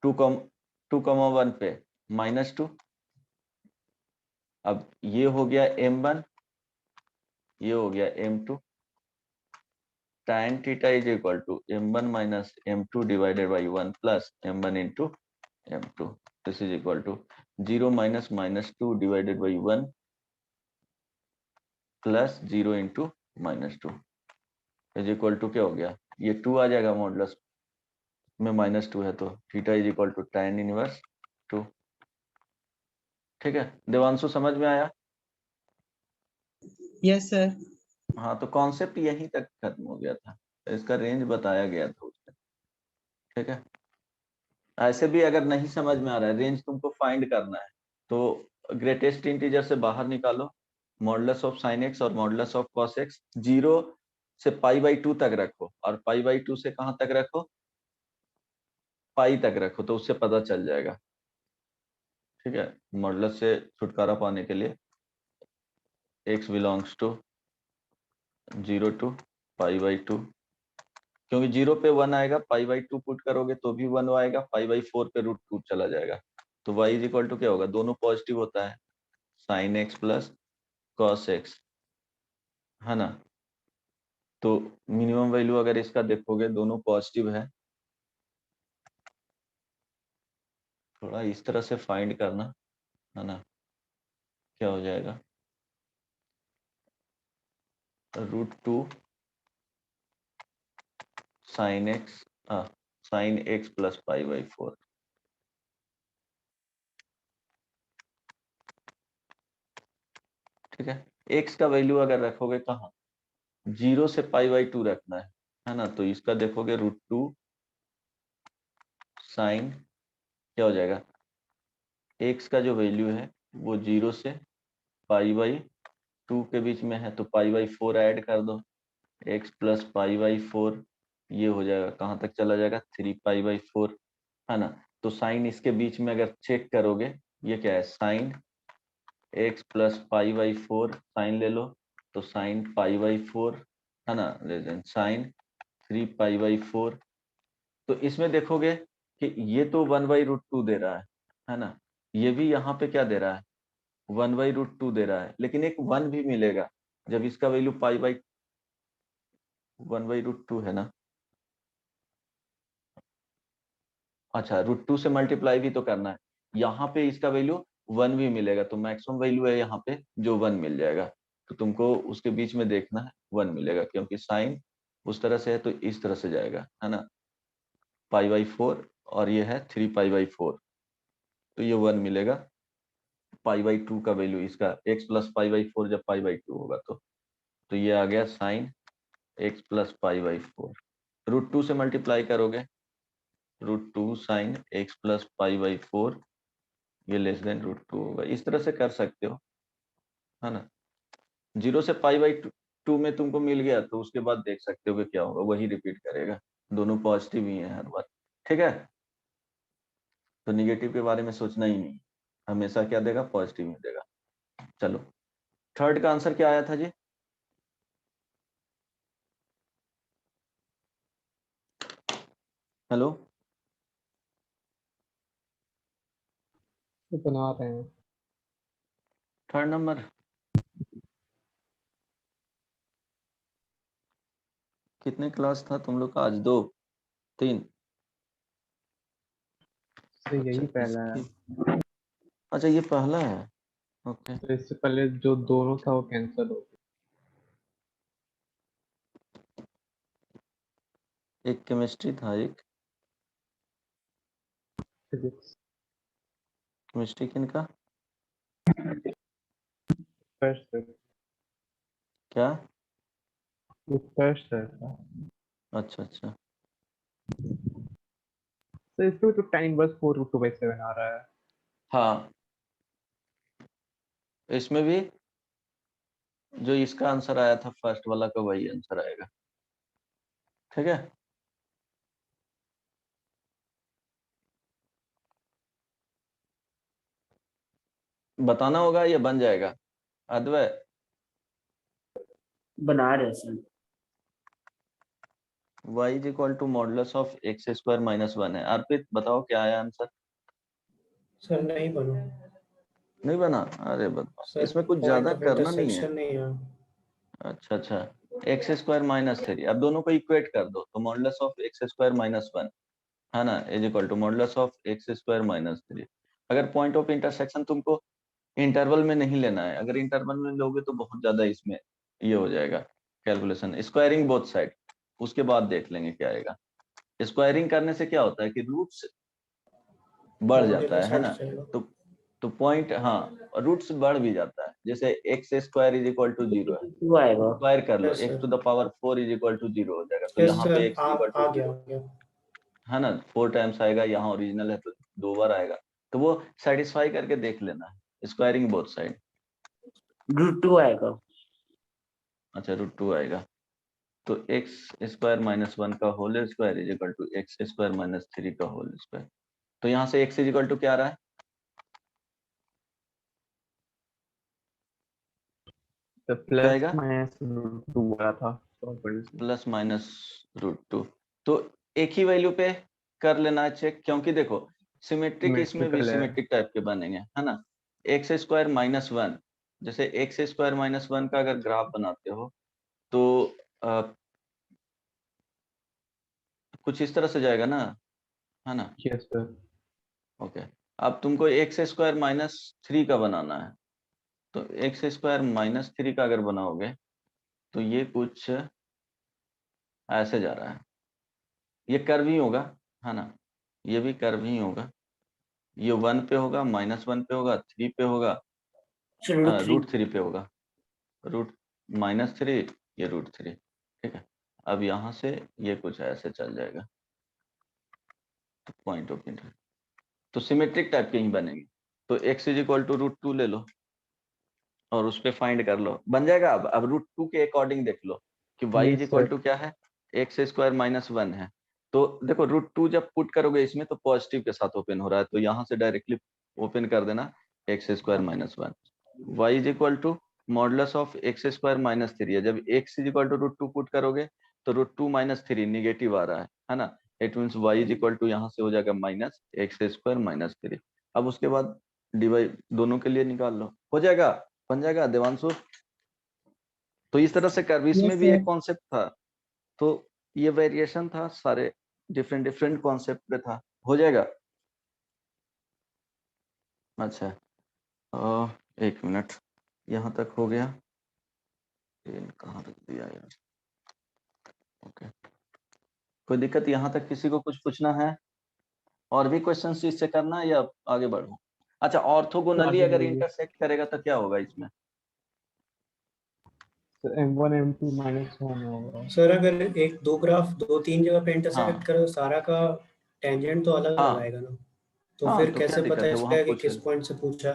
2,1 पे -2। अब ये हो गया m1, ये हो गया m2, tan theta is equal to m1 minus m2 by by 1 plus m1 into m2, this is equal to 0 minus -2 divided by 1 plus 0 into -2 is equal to क्या हो गया, ये 2 आ जाएगा, मॉडुलस में -2 है तो theta is equal to tan inverse 2, ठीक है। देवांशु समझ में आया? Yes sir. हाँ, तो कॉन्सेप्ट यहीं तक खत्म हो गया था, इसका रेंज बताया गया था उसमें, ठीक है। ऐसे भी अगर नहीं समझ में आ रहा है, रेंज तुमको फाइंड करना है, तो ग्रेटेस्ट इंटीजर से बाहर निकालो, मॉडुलस ऑफ साइन एक्स और मॉडुलस ऑफ कॉस एक्स 0 से पाई बाई 2 तक रखो, और पाई बाई 2 से कहाँ तक रखो, पाई तक रखो, तो उससे पता चल जाएगा, ठीक है। मॉडुलस से छुटकारा पाने के लिए x belongs to 0 to pi by 2, क्योंकि 0 पे 1 आएगा, पाई बाई 2 पुट करोगे तो भी 1 आएगा, पाई बाई 4 पे √2 चला जाएगा, तो y इज इक्वल टू क्या होगा, दोनों पॉजिटिव होता है, sine x plus cos x, है ना। तो मिनिमम वैल्यू अगर इसका देखोगे दोनों पॉजिटिव है, थोड़ा इस तरह से फाइंड करना, है ना, क्या हो जाएगा, √2 sine x plus pi by 4, ठीक है। एक्स का वैल्यू अगर रखोगे कहाँ, 0 से पाई बाई 2 रखना है ना, तो इसका देखोगे √2 साइन, क्या हो जाएगा, एक्स का जो वैल्यू है वो 0 से पाई बाई 2 के बीच में है तो π/4 ऐड कर दो, x प्लस π/4 ये हो जाएगा, कहाँ तक चला जाएगा 3π/4, है ना। तो साइन इसके बीच में अगर चेक करोगे, ये क्या है, साइन x प्लस π/4, साइन ले लो तो साइन π/4, है ना, साइन 3π/4। तो इसमें देखोगे कि ये तो 1/√2 दे रहा है ना, ये भी यहाँ पे क्या दे रहा है, 1/√2 दे रहा है, लेकिन एक 1 भी मिलेगा जब इसका वैल्यू π/1/√2 है ना। अच्छा, √2 से मल्टीप्लाई भी तो करना है, यहाँ पे इसका वैल्यू 1 भी मिलेगा, तो मैक्सिमम वैल्यू है यहाँ पे जो 1 मिल जाएगा, तो तुमको उसके बीच में देखना है 1 मिलेगा, क्योंकि साइन उस तरह से है तो इस तरह से जाएगा, है ना, π/4 और ये है 3π/4, तो ये 1 मिलेगा। π/2 का वैल्यू इसका x प्लस π/4 जब π/2 होगा तो ये आ गया साइन x प्लस π/4, √2 से मल्टीप्लाई करोगे, √2 साइन x प्लस π/4 ये लेस देन √2 होगा, इस तरह से कर सकते हो, है ना। 0 से π/2 में तुमको मिल गया तो उसके बाद देख सकते हो कि क्या होगा, वही रिपीट करेगा, दोनों पॉजिटिव ही है हर बार, ठीक है। तो निगेटिव के बारे में सोचना ही नहीं, हमेशा क्या देगा, पॉजिटिव ही देगा। चलो थर्ड का आंसर क्या आया था जी, हेलो, तो बना रहे हैं। थर्ड नंबर कितने क्लास था तुम लोग का आज, 2 3? तो यही पहला है। अच्छा ये पहला है, ओके। तो इससे पहले जो दोनों था वो कैंसिल हो एक केमिस्ट्री था, एक गया। केमिस्ट्री किनका, फर्स्ट क्या, वो फर्स्ट है था। अच्छा अच्छा, तो इसमें तो टाइम बस 4√2/7 आ रहा है। हाँ इसमें भी जो इसका आंसर आया था फर्स्ट वाला का वही आंसर आएगा, ठीक है। बताना होगा, ये बन जाएगा अद्वय, बना रहे sir. y is equal to modulus of x² - 1 है। अर्पित बताओ क्या आया आंसर, सर नहीं बनो नहीं बना, अरे बदमाश, सर, इसमें कुछ पॉइंट ज्यादा ऑफ करना नहीं है। इंटरसेक्शन नहीं है। अच्छा अच्छा, x² - 3, अब दोनों को इक्वेट कर दो तो मॉडुलस ऑफ x² - 1, है ना, is equal to modulus of x² - 3। अगर पॉइंट ऑफ इंटरसेक्शन तुमको इंटरवल में नहीं लेना है, अगर इंटरवल में लोगे तो बहुत ज्यादा इसमें ये हो जाएगा कैलकुलेशन, स्क्वायरिंग बोथ साइड, उसके बाद देख लेंगे क्या आएगा। स्क्वायरिंग करने से क्या होता है कि रूट्स बढ़ जाता है ना, तो पॉइंट, हाँ रूट्स बढ़ भी जाता है, जैसे x² = 0 है, 2 आएगा। स्क्वायर कर लो, Yes, x sir. To the power 4 = 0 हो जाएगा, तो यस यहाँ सर, पे x आ = गया 0, आ गया। है ना, 4 टाइम्स आएगा, यहाँ ओरिजिनल है तो 2 बार आएगा, तो वो सेटिस्फाई करके देख लेना है, स्क्वायरिंग बोथ साइड। √2 आएगा। अच्छा √2 आएगा, तो x² - 1 का whole square is equal to x² - 3 का होल स्क्वायर, तो यहाँ से x इज इक्वल टू क्या आ रहा है, तो क्या प्लस आएगा, माइनस √2 वाला था। प्लस माइनस √2, तो एक ही वैल्यू पे कर लेना है चेक, क्योंकि देखो सिमेट्रिक इसमें भी सिमेट्रिकल है। सिमेट्रिक टाइप के बनेंगे, है ना। x² - 1, जैसे x² - 1 का अगर ग्राफ बनाते हो तो कुछ इस तरह से जाएगा ना, है ना, यस सर। ओके। अब तुमको x² - 3 का बनाना है, तो x² - 3 का अगर बनाओगे तो ये कुछ ऐसे जा रहा है, ये कर्व ही होगा, है ना, ये भी कर्व ही होगा, ये 1 पे होगा, -1 पे होगा, 3 पे होगा, चलो √3 पे होगा, -3, ये √3, ठीक है। अब यहाँ से ये कुछ ऐसे चल जाएगा, पॉइंट ऑफ इंटरेस्ट, तो सिमेट्रिक टाइप के ही बनेंगे, तो x इज इक्वल टू √2 ले लो, और उस पे फाइंड कर लो, बन जाएगा। अब रूट टू के अकॉर्डिंग देख लो कि y is Yes, equal sir. To क्या है, एक्स स्क्वायर माइनस वन है। तो देखो रूट टू जब पुट करोगे इसमें तो पॉजिटिव के साथ ओपन हो रहा है, तो यहाँ से डायरेक्टली ओपन कर देना x square minus one. Y is equal to modulus of x square minus three है। जब x is equal to root two put करोगे तो root two minus three negative आ रहा है ना। It means y is equal to यहाँ से हो जाएगा minus x square minus three. अब उसके बाद डिवाइड दोनों के लिए निकाल लो, हो जाएगा, बन जाएगा देवांशु। तो इस तरह से कर्व, इसमें Yes, भी sir. एक कॉन्सेप्ट था, तो ये वेरिएशन था, सारे डिफरेंट डिफरेंट कॉन्सेप्ट पे था, हो जाएगा। अच्छा एक मिनट, यहाँ तक हो गया, पेन कहाँ रख दिया यार। ओके, कोई दिक्कत यहाँ तक किसी को कुछ पूछना है? और भी क्वेश्चन इससे करना है या आगे बढ़ो? अच्छा, ऑर्थोगोनली आगे अगर बढ़िए। इंटरसेक्ट करेगा तो क्या होगा इसमें? तो M1 M2 -1 होगा। सर अगर एक दो ग्राफ दो तीन जगह पे इंटरसेक्ट हाँ करो, सारा का टेंजेंट तो अलग अलग हाँ आएगा ना, तो हाँ, फिर तो क्या कैसे पता दिक्कत है, वहां चलेगा कि पूछ किस पॉइंट से पूछा?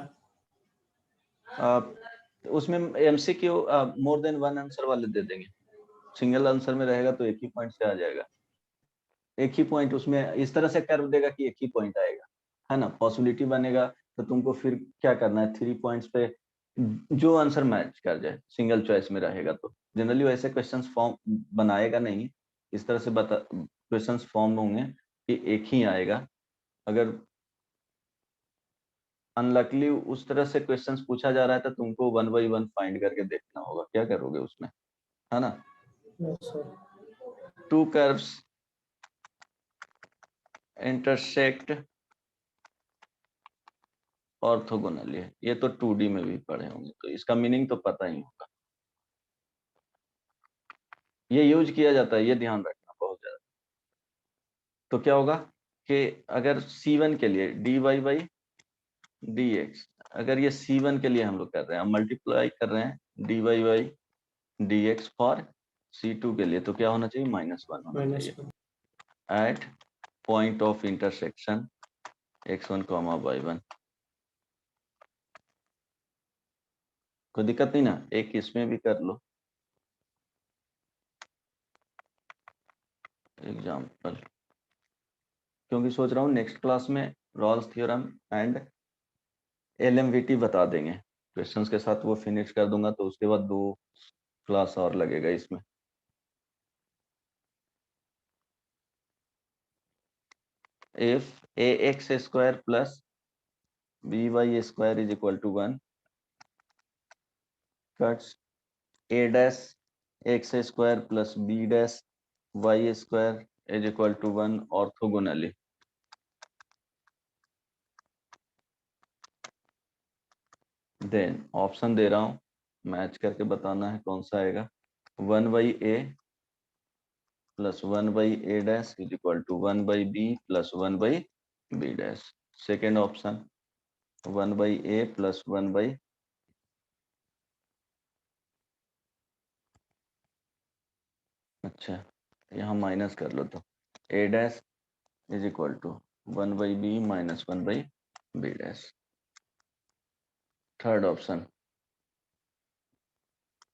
उसमें MCQ more than one answer वाले दे देंगे। सिंगल आंसर में रहेगा तो एक ही पॉइंट से आ जाएगा, एक ही पॉइंट उसमें इस तरह से कर्व देगा कि एक ही पॉइंट आएगा, है ना। पॉसिबिलिटी बनेगा तो तुमको फिर क्या करना है, थ्री पॉइंट्स पे जो आंसर मैच कर जाए, सिंगल चॉइस में रहेगा तो। जनरली वैसे क्वेश्चंस फॉर्म बनाएगा नहीं, इस तरह से बता क्वेश्चंस फॉर्म होंगे कि एक ही आएगा। अगर अनलकली उस तरह से क्वेश्चंस पूछा जा रहा है तो तुमको वन बाई वन फाइंड करके देखना होगा क्या करोगे उसमें, है ना। Yes, sir. To curves intersect orthogonally है, ये तो 2D में भी पढ़े होंगे तो इसका मीनिंग तो पता ही होगा। ये यूज किया जाता है, ये ध्यान रखना बहुत ज्यादा। तो क्या होगा कि अगर C1 के लिए dy बाई dx, अगर ये C1 के लिए हम लोग कर रहे हैं, मल्टीप्लाई कर रहे हैं dy by dx for C2 के लिए, तो क्या होना चाहिए, -1 होना चाहिए -1. At point of intersection x1 y1। कोई दिक्कत नहीं ना, एक इसमें भी कर लो एग्जाम्पल, क्योंकि सोच रहा हूँ नेक्स्ट क्लास में रॉल्स थ्योरम एंड एलएमवीटी बता देंगे क्वेश्चंस के साथ, वो फिनिश कर दूंगा तो उसके बाद 2 क्लास और लगेगा इसमें। If ax square plus by square is equal to 1 cuts a dash x square plus b dash y square is equal to 1 orthogonally, then option दे रहा हूँ, मैच करके बताना है कौन सा आएगा। 1/a plus 1/a dash is equal to 1/b plus 1/b dash. Second option 1/a प्लस 1/, अच्छा यहाँ माइनस कर लो तो a dash is equal to 1/b minus 1/b dash. Third option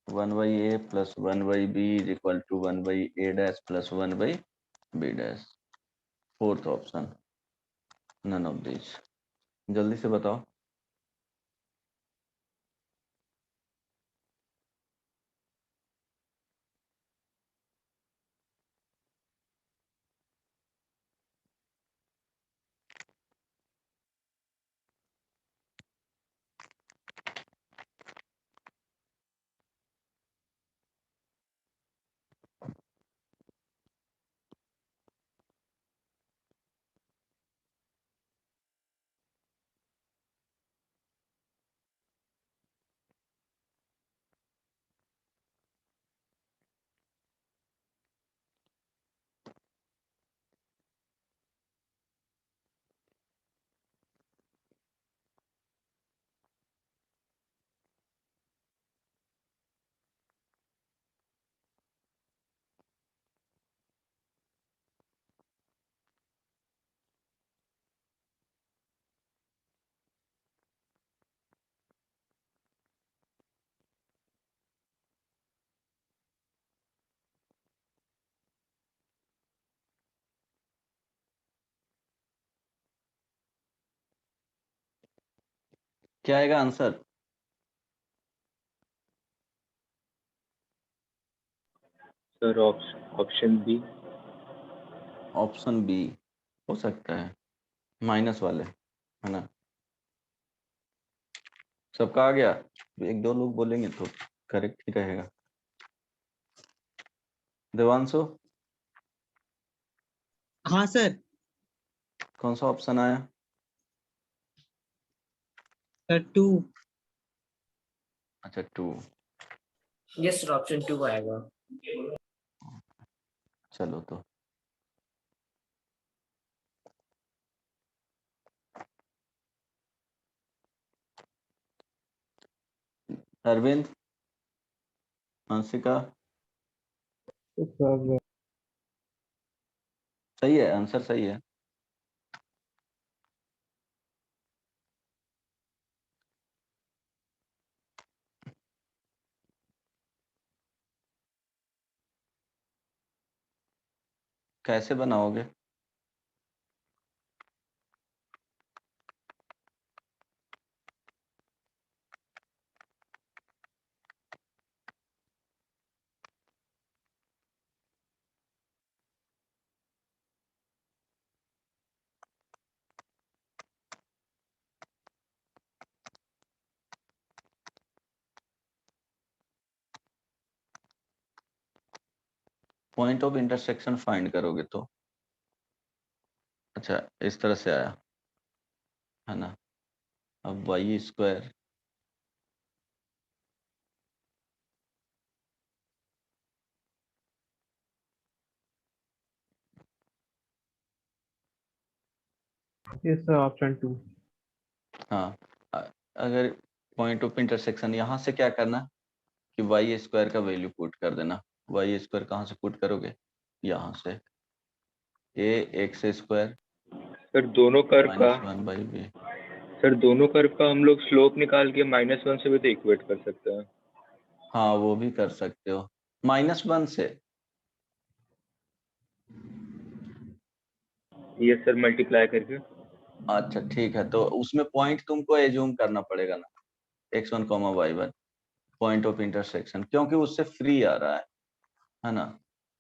1/a plus 1/b is equal to 1/a dash plus 1/b dash. Fourth option none of this. जल्दी से बताओ। क्या आएगा answer? Sir option B. Option B हो सकता है, minus वाले, है ना? सबका आ गया? एक दो लोग बोलेंगे तो करेक्ट ही रहेगा। देवांशु, हाँ सर। कौन सा ऑप्शन आया? सर 2। अच्छा 2। Yes, sir, option 2 आएगा। चलो तो अरविंद, हंसिका, तो सर सही है, आंसर सही है। कैसे बनाओगे? पॉइंट ऑफ इंटरसेक्शन फाइंड करोगे तो, अच्छा इस तरह से आया, है ना? अब वाई स्क्वायर ये सर ऑप्शन 2। हाँ, अगर पॉइंट ऑफ इंटरसेक्शन यहाँ से क्या करना कि वाई स्क्वायर का वैल्यू पुट कर देना। वाई स्क्वायर कहाँ से पुट करोगे? यहाँ से ए एक्स स्क्वायर सर दोनों कर्व का माइनस 1/b। सर दोनों कर्व का हम लोग स्लोप निकाल के -1 से भी तो इक्वेट कर सकते हैं। हाँ वो भी कर सकते हो, -1 से। ये सर मल्टीप्लाई करके। अच्छा ठीक है, तो उसमें पॉइंट तुमको एज्यूम करना पड़ेगा ना, x1 y1 point of intersection, क्योंकि उससे फ्री आ रहा है ना?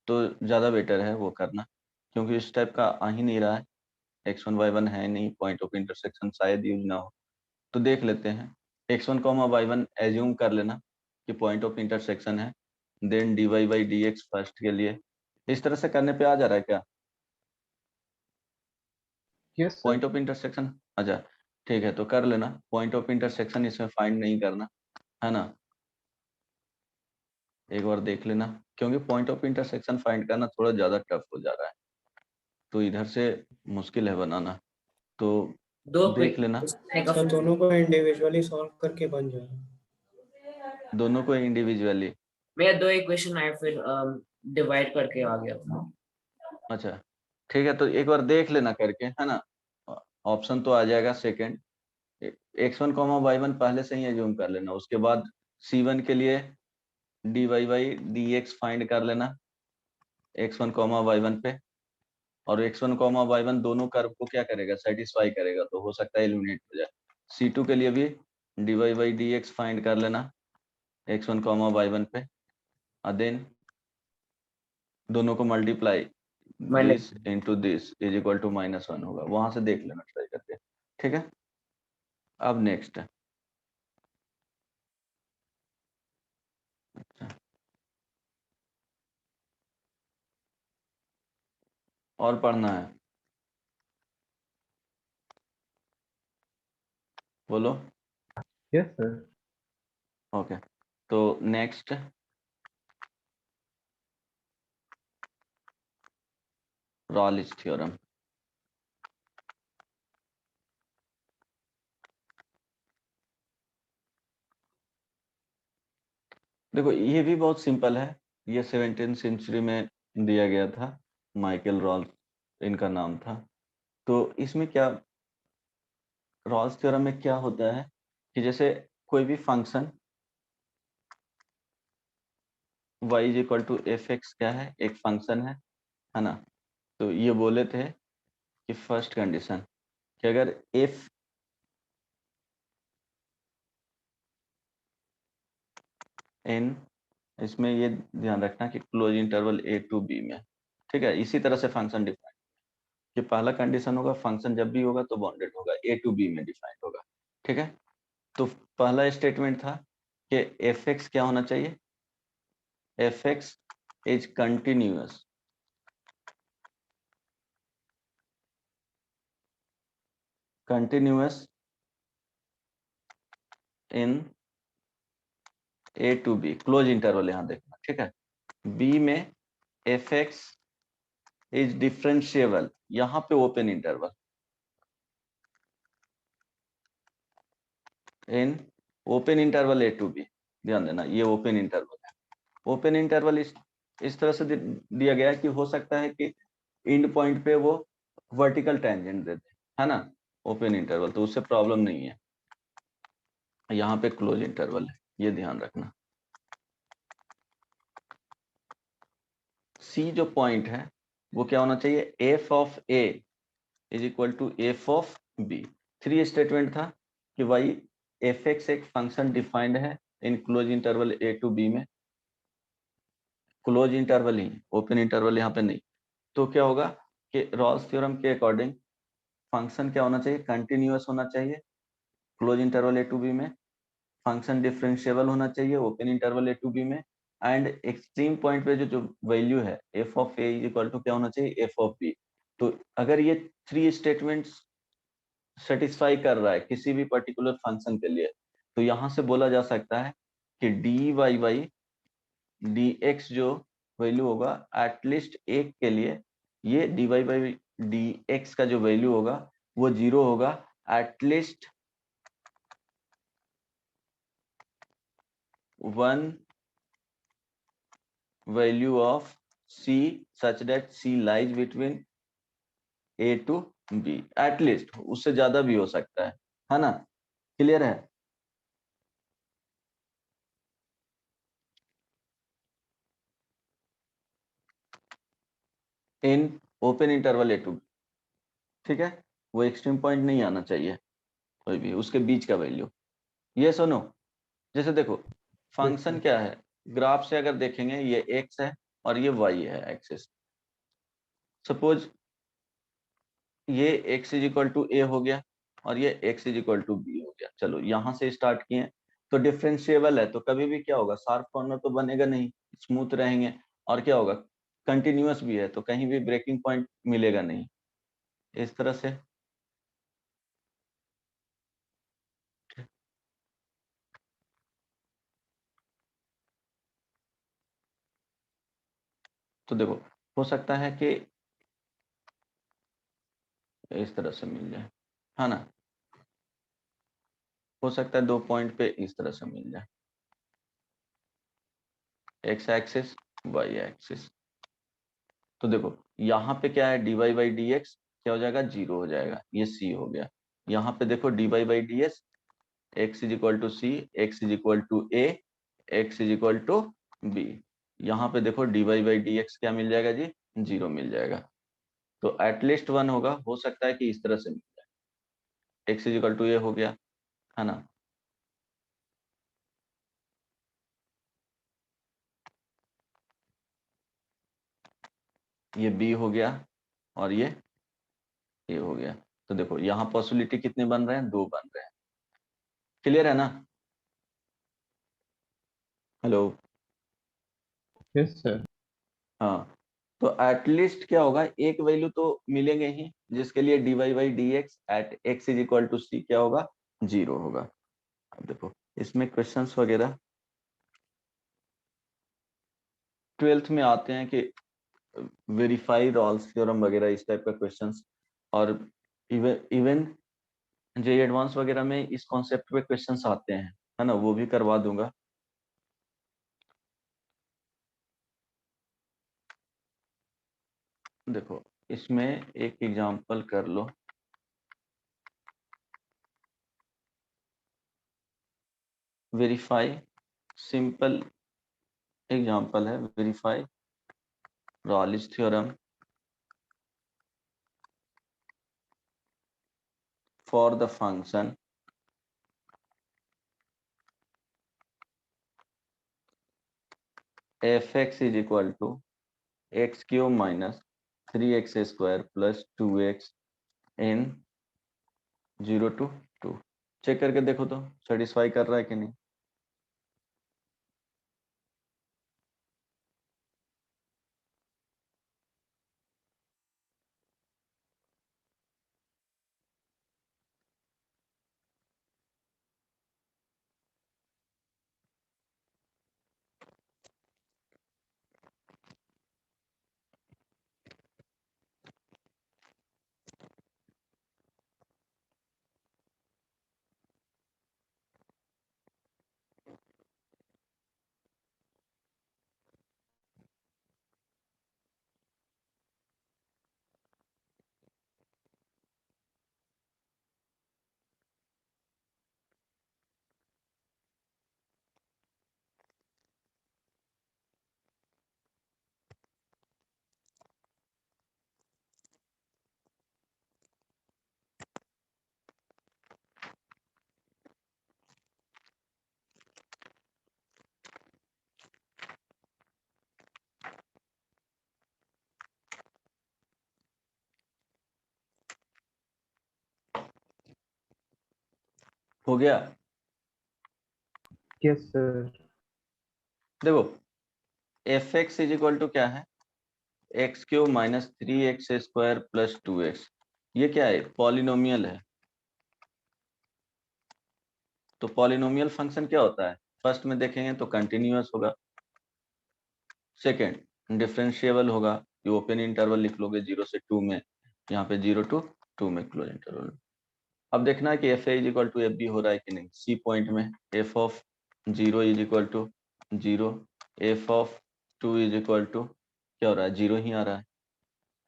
तो ज्यादा बेटर है वो करना, क्योंकि इस टाइप का आ ही नहीं रहा है, x1 y1 है नहीं, पॉइंट ऑफ इंटरसेक्शन शायद यूज ना हो। तो देख लेते हैं, x1 y1 एज्यूम कर लेना कि पॉइंट ऑफ इंटरसेक्शन है, देन dy/dx फर्स्ट के लिए। इस तरह से करने पे आ जा रहा है क्या? Yes sir. Point of intersection, अच्छा ठीक है, तो कर लेना। पॉइंट ऑफ इंटरसेक्शन इसमें फाइंड नहीं करना, है ना? एक बार देख लेना, क्योंकि पॉइंट ऑफ इंटरसेक्शन फाइंड करना थोड़ा ज्यादा टफ हो जा रहा है, तो इधर से मुश्किल है बनाना, तो दो देख लेना। सर दोनों को इंडिविजुअली सॉल्व करके बन जाएगा। दोनों को इंडिविजुअली, मेरा 2 इक्वेशन आए फिर डिवाइड करके आ गया था। अच्छा ठीक है, तो एक बार देख लेना करके, है ना? ऑप्शन तो आ जाएगा सेकंड, x1 y1 पहले से ही एज्यूम कर लेना, उसके बाद c1 के लिए dy/dx फाइंड कर लेना x1 y1 पे, और x1 y1 दोनों कर्व को क्या करेगा, सेटिस्फाई करेगा, तो हो सकता है एलिमिनेट हो जाए। c2 के लिए भी dy/dx फाइंड कर लेना x1 y1 पे, और देन दोनों को multiply, minus this into this is equal to -1 होगा, वहां से देख लेना ट्राई करके, ठीक है? अब नेक्स्ट है, और पढ़ना है, बोलो। Yes sir. ओके, तो नेक्स्ट रॉलिच थ्योरम। देखो ये भी बहुत सिंपल है, ये 17th सेंचुरी में दिया गया था, माइकल रॉल्स इनका नाम था। तो इसमें क्या, रॉल्स थ्योरम में क्या होता है कि जैसे कोई भी function y is equal to f x क्या है, एक फंक्शन है ना? तो ये बोले थे कि फर्स्ट कंडीशन कि अगर f इन, इसमें ये ध्यान रखना कि close interval a to b में, ठीक है। इसी तरह से फंक्शन डिफाइन, कि पहला कंडीशन होगा फंक्शन जब भी होगा तो बाउंडेड होगा, ए टू बी में डिफाइंड होगा, ठीक है। तो पहला स्टेटमेंट था कि एफ एक्स क्या होना चाहिए, f x is continuous continuous in a to b, close interval यहां देखना, ठीक है। बी में एफ एक्स इज डिफरेंशिएबल, यहां पे open interval, in open interval a to b, ध्यान देना ये ओपन इंटरवल है। ओपन इंटरवल इस तरह से दिया गया है कि हो सकता है कि एंड पॉइंट पे वो वर्टिकल टेंजेंट दे दे, है ना, ओपन इंटरवल, तो उससे प्रॉब्लम नहीं है। यहाँ पे क्लोज इंटरवल है, ये ध्यान रखना। सी जो पॉइंट है वो क्या होना चाहिए, f of a is equal to f of b. 3 statement था कि भाई एफ एक्स एक फंक्शन डिफाइंड है in close interval a to b में, क्लोज इंटरवल ही, ओपन इंटरवल यहाँ पे नहीं। तो क्या होगा कि रॉल्स थ्योरम के अकॉर्डिंग फंक्शन क्या होना चाहिए, कंटिन्यूअस होना चाहिए close interval a to b में, फंक्शन डिफरेंशिएबल होना चाहिए open interval a to b में, एंड एक्सट्रीम पॉइंट पे जो जो वैल्यू है f of a is equal to क्या होना चाहिए, एफ ऑफ बी। तो अगर ये 3 स्टेटमेंट्स सेटिस्फाई कर रहा है किसी भी पर्टिकुलर फंक्शन के लिए, तो यहां से बोला जा सकता है कि d Y by D x जो वैल्यू होगा एटलीस्ट एक के लिए, ये d Y by D x का जो वैल्यू होगा वो 0 होगा at least 1 value of c such that c lies between a to b, at least, उससे ज्यादा भी हो सकता है ना, क्लियर है। In open interval a to, ठीक है, वो एक्सट्रीम पॉइंट नहीं आना चाहिए कोई भी, उसके बीच का वैल्यू। ये सुनो, जैसे देखो फंक्शन क्या है, ग्राफ से अगर देखेंगे ये x है और ये y है एक्सिस, सपोज ये x is equal to a हो गया और ये x is equal to b हो गया। चलो यहां से स्टार्ट किए, तो डिफरेंशिएबल है तो कभी भी क्या होगा, शार्प कॉर्नर तो बनेगा नहीं, स्मूथ रहेंगे, और क्या होगा, कंटिन्यूअस भी है तो कहीं भी ब्रेकिंग पॉइंट मिलेगा नहीं, इस तरह से। तो देखो हो सकता है कि इस तरह से मिल जाए, है ना, हो सकता है 2 पॉइंट पे इस तरह से मिल जाए, एक्स एक्सिस वाई एक्सिस। तो देखो यहाँ पे क्या है, d Y by D x क्या हो जाएगा, 0 हो जाएगा, ये सी हो गया। यहाँ पे देखो d Y by d s, x is equal to c, x is equal to a, x is equal to b. यहाँ पे देखो d Y by D x क्या मिल जाएगा जी, 0 मिल जाएगा। तो एटलीस्ट 1 होगा, हो सकता है कि इस तरह से मिल जाए, x is equal to a हो गया, है ना। ये बी हो गया और ये ए हो गया। तो देखो यहाँ पॉसिबिलिटी कितने बन रहे हैं, 2 बन रहे हैं, क्लियर है ना। Hello, yes sir. हाँ, तो एटलीस्ट क्या होगा, एक वैल्यू तो मिलेंगे ही जिसके लिए d Y by D x at x is equal to c क्या होगा, 0 होगा। अब देखो इसमें क्वेश्चंस वगैरह 12th में आते हैं कि वेरीफाई रॉल्स थ्योरम वगैरह इस टाइप का क्वेश्चंस, और इवन जे एडवांस वगैरह में इस कॉन्सेप्ट पे क्वेश्चंस आते हैं, है ना, वो भी करवा दूंगा। देखो इसमें एक एग्जांपल कर लो, वेरीफाई, सिंपल एग्जांपल है, verify Rolle's theorem for the function f x is equal to x cube minus 3x square plus 2x in 0 to 2। Check करके देखो तो सेटिस्फाई कर रहा है कि नहीं। हो गया। Yes sir. देखो f x is equal to क्या है, x cube minus 3x square plus 2x। ये क्या है, पॉलिनोमियल है। तो पॉलिनोमियल फंक्शन क्या होता है, फर्स्ट में देखेंगे तो कंटिन्यूअस होगा, सेकंड डिफरेंशिएबल होगा, ये ओपन इंटरवल लिख लोगे 0 से 2 में, यहाँ पे 0 to 2 में क्लोज इंटरवल। अब देखना है कि f a is equal to f b हो रहा है कि नहीं। सी पॉइंट में f of 0 is equal to 0, f of 2 is equal to क्या हो रहा है, 0 ही आ रहा है।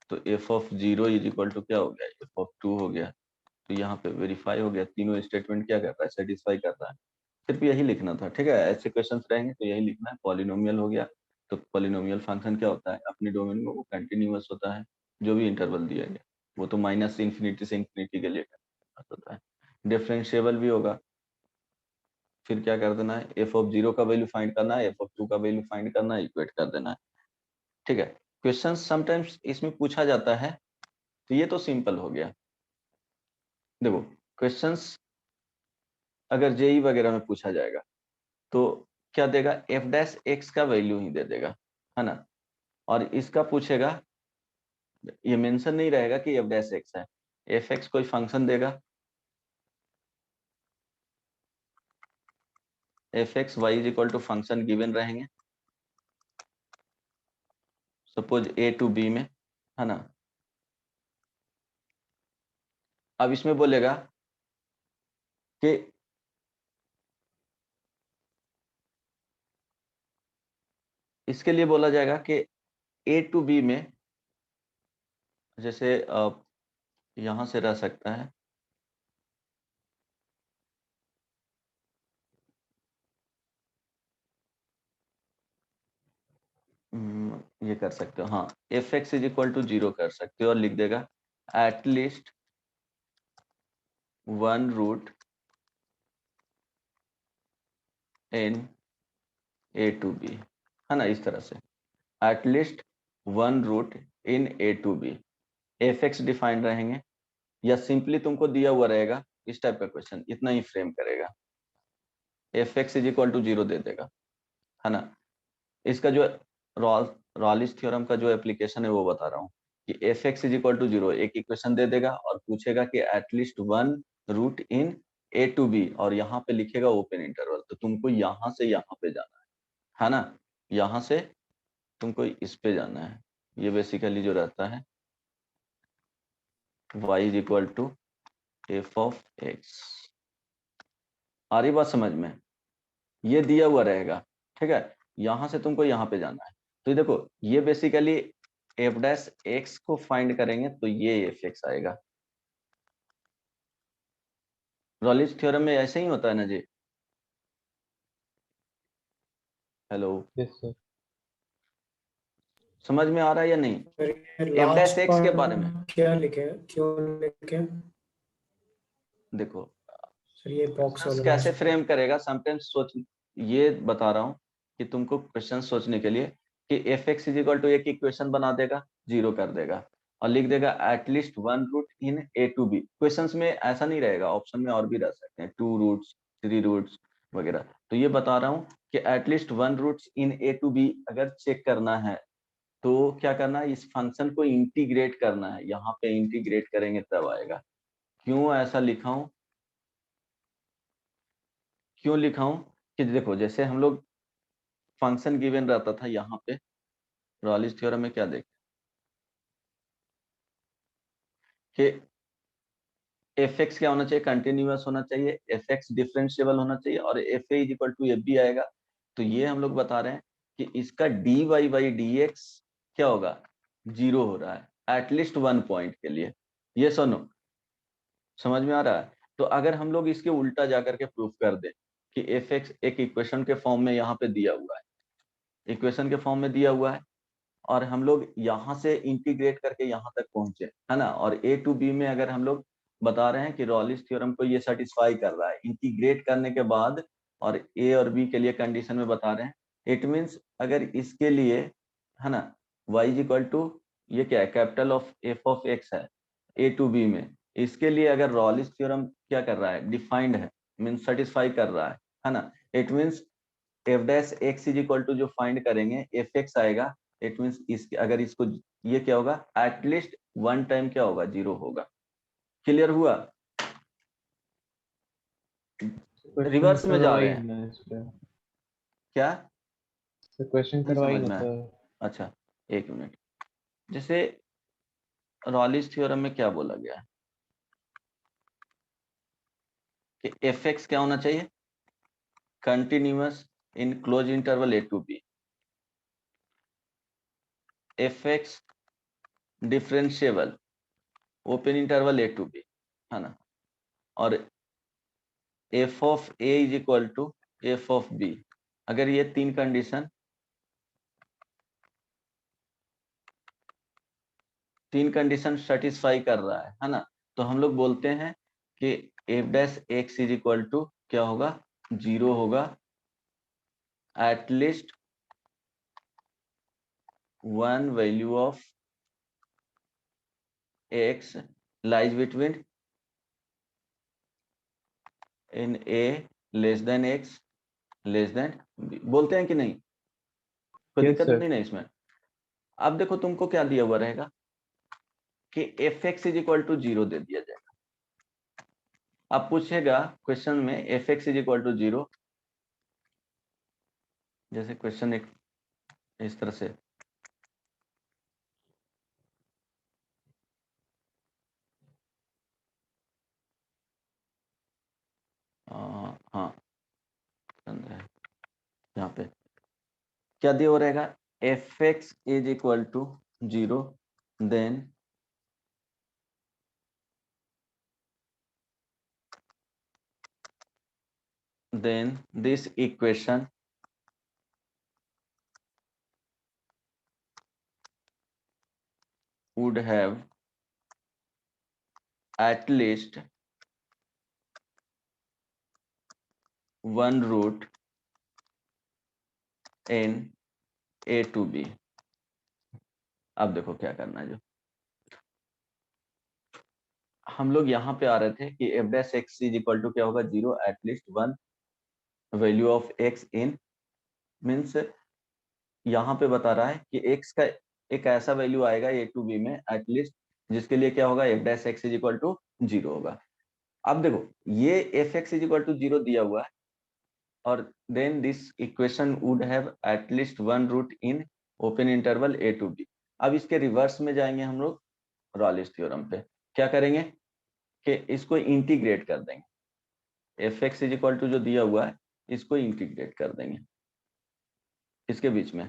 तो f of 0 is equal to क्या हो गया, एफ ऑफ 2 हो गया। तो यहाँ पे वेरीफाई हो गया, तीनों स्टेटमेंट क्या कर रहा है, सेटिस्फाई कर रहा है। सिर्फ यही लिखना था, ठीक है। ऐसे क्वेश्चंस रहेंगे तो यही लिखना है। पॉलिनोमियल हो गया, तो पॉलिनोमियल फंक्शन क्या होता है, अपनी डोमेन में वो कंटिन्यूअस होता है, जो भी इंटरवल दिया गया वो तो माइनस इन्फिनिटी से इन्फिनिटी के लिए continuous होता है। डिफरेंशिएबल भी होगा, फिर क्या कर देना है, एफ ऑफ 0 का वैल्यू फाइंड करना है, एफ ऑफ 2 का वैल्यू फाइंड करना है, इक्वेट कर देना है, ठीक है। क्वेश्चन समटाइम्स इसमें पूछा जाता है, तो ये तो सिंपल हो गया। देखो क्वेश्चंस अगर जेई वगैरह में पूछा जाएगा तो क्या देगा, एफ डैश एक्स का वैल्यू ही दे देगा, है ना। और इसका पूछेगा, ये मेंशन नहीं रहेगा कि एफ डैश एक्स है, एफ एक्स कोई फंक्शन देगा, f x y is equal to function given रहेंगे, सपोज ए टू बी में, है ना। अब इसमें बोलेगा कि इसके लिए बोला जाएगा कि ए टू बी में, जैसे यहां से रह सकता है, ये कर सकते हो, हाँ f x is equal to 0 कर सकते हो और लिख देगा at least 1 root in a to b, है ना। इस तरह से at least 1 root in a to b, f x defined रहेंगे, या सिंपली तुमको दिया हुआ रहेगा इस टाइप का क्वेश्चन, इतना ही फ्रेम करेगा, f x is equal to 0 दे देगा, है ना। इसका जो रॉलिस थ्योरम का जो एप्लीकेशन है वो बता रहा हूँ कि f x is equal to 0 एक इक्वेशन दे देगा और पूछेगा कि at least 1 root in a to b, और यहाँ पे लिखेगा ओपन इंटरवल। तो तुमको यहाँ से यहाँ पे जाना है ना, यहाँ से तुमको इस पे जाना है। ये बेसिकली जो रहता है y is equal to f of x. आ रही बात समझ में, ये दिया हुआ रहेगा, ठीक है। यहां से तुमको यहाँ पे जाना है। तो ये देखो, ये बेसिकली एफ डैश एक्स को फाइंड करेंगे तो ये एफ एक्स आएगा। रॉलिस थ्योरम में ऐसे ही होता है ना जी। Hello, yes sir. समझ में आ रहा है या नहीं, एफ डैश लास्ट एक्स के पार्ट बारे में। क्या लिखे, क्यों लिखे देखो सर, ये बॉक्स वाला कैसे लास्ट फ्रेम करेगा, समटाइम्स सोच, ये बता रहा हूँ कि तुमको क्वेश्चन सोचने के लिए कि f x is equal to एक इक्वेशन बना देगा, जीरो कर देगा और लिख देगा at least one root in a to b. Question में ऐसा नहीं रहेगा, ऑप्शन में और भी रह सकते हैं, 2 रूट्स, 3 रूट्स वगैरह। तो ये बता रहा हूँ कि at least one roots in a to b अगर चेक करना है तो क्या करना है, इस फंक्शन को इंटीग्रेट करना है। यहाँ पे इंटीग्रेट करेंगे तब आएगा। क्यों ऐसा लिखा हूं, क्यों लिखा हूं कि देखो जैसे हम लोग फंक्शन गिवन रहता था यहाँ पे रॉलिस थ्योरम में, क्या देख कि एफ एक्स क्या होना चाहिए, कंटिन्यूअस होना चाहिए, एफ एक्स डिफरेंशिएबल होना चाहिए और f a is equal to f b आएगा। तो ये हम लोग बता रहे हैं कि इसका d Y by D x क्या होगा, जीरो हो रहा है एटलीस्ट वन पॉइंट के लिए। ये सुनो, समझ में आ रहा है? तो अगर हम लोग इसके उल्टा जाकर के प्रूफ कर दें कि एफ एक्स एक इक्वेशन के फॉर्म में यहाँ पे दिया हुआ है, इक्वेशन के फॉर्म में दिया हुआ है और हम लोग यहाँ से इंटीग्रेट करके यहाँ तक पहुंचे, है ना, और ए टू बी में अगर हम लोग बता रहे हैं कि रॉलिस थ्योरम को ये सेटिस्फाई कर रहा है, इंटीग्रेट करने के बाद और ए और बी के लिए कंडीशन में बता रहे हैं, इट मीन्स अगर इसके लिए, है ना, y इज इक्वल टू ये क्या है, capital of F of x है ए टू बी में, इसके लिए अगर रॉलिस थ्योरम क्या कर रहा है, डिफाइंड है, मीन्स सेटिस्फाई कर रहा है ना, it means f dash x is equal to जो फाइंड करेंगे एफ एक्स आएगा। इट मीन्स इसके अगर इसको ये क्या होगा, एटलीस्ट वन टाइम क्या होगा, जीरो होगा। क्लियर हुआ? रिवर्स में जा रहे हैं क्या, क्वेश्चन नहीं करवाई समझ ना में सर। आया? अच्छा एक मिनट, जैसे रॉलिस थ्योरम में क्या बोला गया है कि एफ एक्स क्या होना चाहिए, continuous in close interval a to b, f x differentiable open interval a to b, है ना, और f of a is equal to f of b. अगर ये तीन कंडीशन सेटिस्फाई कर रहा है ना, तो हम लोग बोलते हैं कि f dash x is equal to क्या होगा, जीरो होगा at least one value of x lies between in a less than x less than b. बोलते हैं कि नहीं, कोई Yes, दिक्कत sir. नहीं ना इसमें? अब देखो तुमको क्या दिया हुआ रहेगा कि f x is equal to zero दे दिया जाएगा। अब पूछेगा क्वेश्चन में f x is equal to zero, जैसे क्वेश्चन एक इस तरह से, हाँ यहाँ पे क्या दिया हुआ रहेगा, f x is equal to zero, then this equation would have at least one root in A to B। अब देखो क्या करना है, जो हम लोग यहाँ पे आ रहे थे कि f dash x is equal to क्या होगा, zero at least one value of x in, means यहाँ पे बता रहा है कि एक्स का एक ऐसा वैल्यू आएगा ए टू बी में एटलीस्ट, जिसके लिए क्या होगा, f dash x is equal to zero होगा। अब देखो ये f x is equal to zero दिया हुआ है और then this equation would have at least one root in open interval a to b. अब इसके रिवर्स में जाएंगे हम लोग रॉलिस थ्योरम पे, क्या करेंगे कि इसको इंटीग्रेट कर देंगे, f x is equal to जो दिया हुआ है इसको इंटीग्रेट कर देंगे, इसके बीच में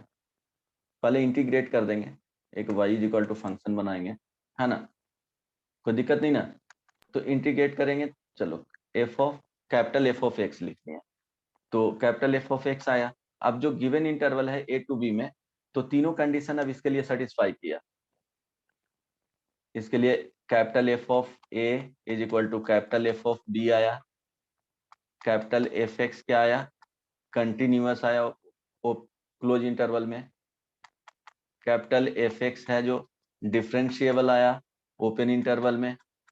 पहले इंटीग्रेट कर देंगे, एक y is equal to function बनाएंगे, है ना, कोई दिक्कत नहीं ना। तो इंटीग्रेट करेंगे, चलो F of capital f of x लिखते हैं, तो कैपिटल एफ ऑफ एक्स आया। अब जो गिवन इंटरवल है ए टू बी में, तो तीनों कंडीशन अब इसके लिए सेटिस्फाई किया, इसके लिए capital f of a is equal to capital f of b आया, कैपिटल एफ एक्स क्या आया, कंटिन्यूअस आया क्लोज इंटरवल में, कैपिटल एफ एक्स है जो डिफरेंशिएबल आया ओपन इंटरवल में,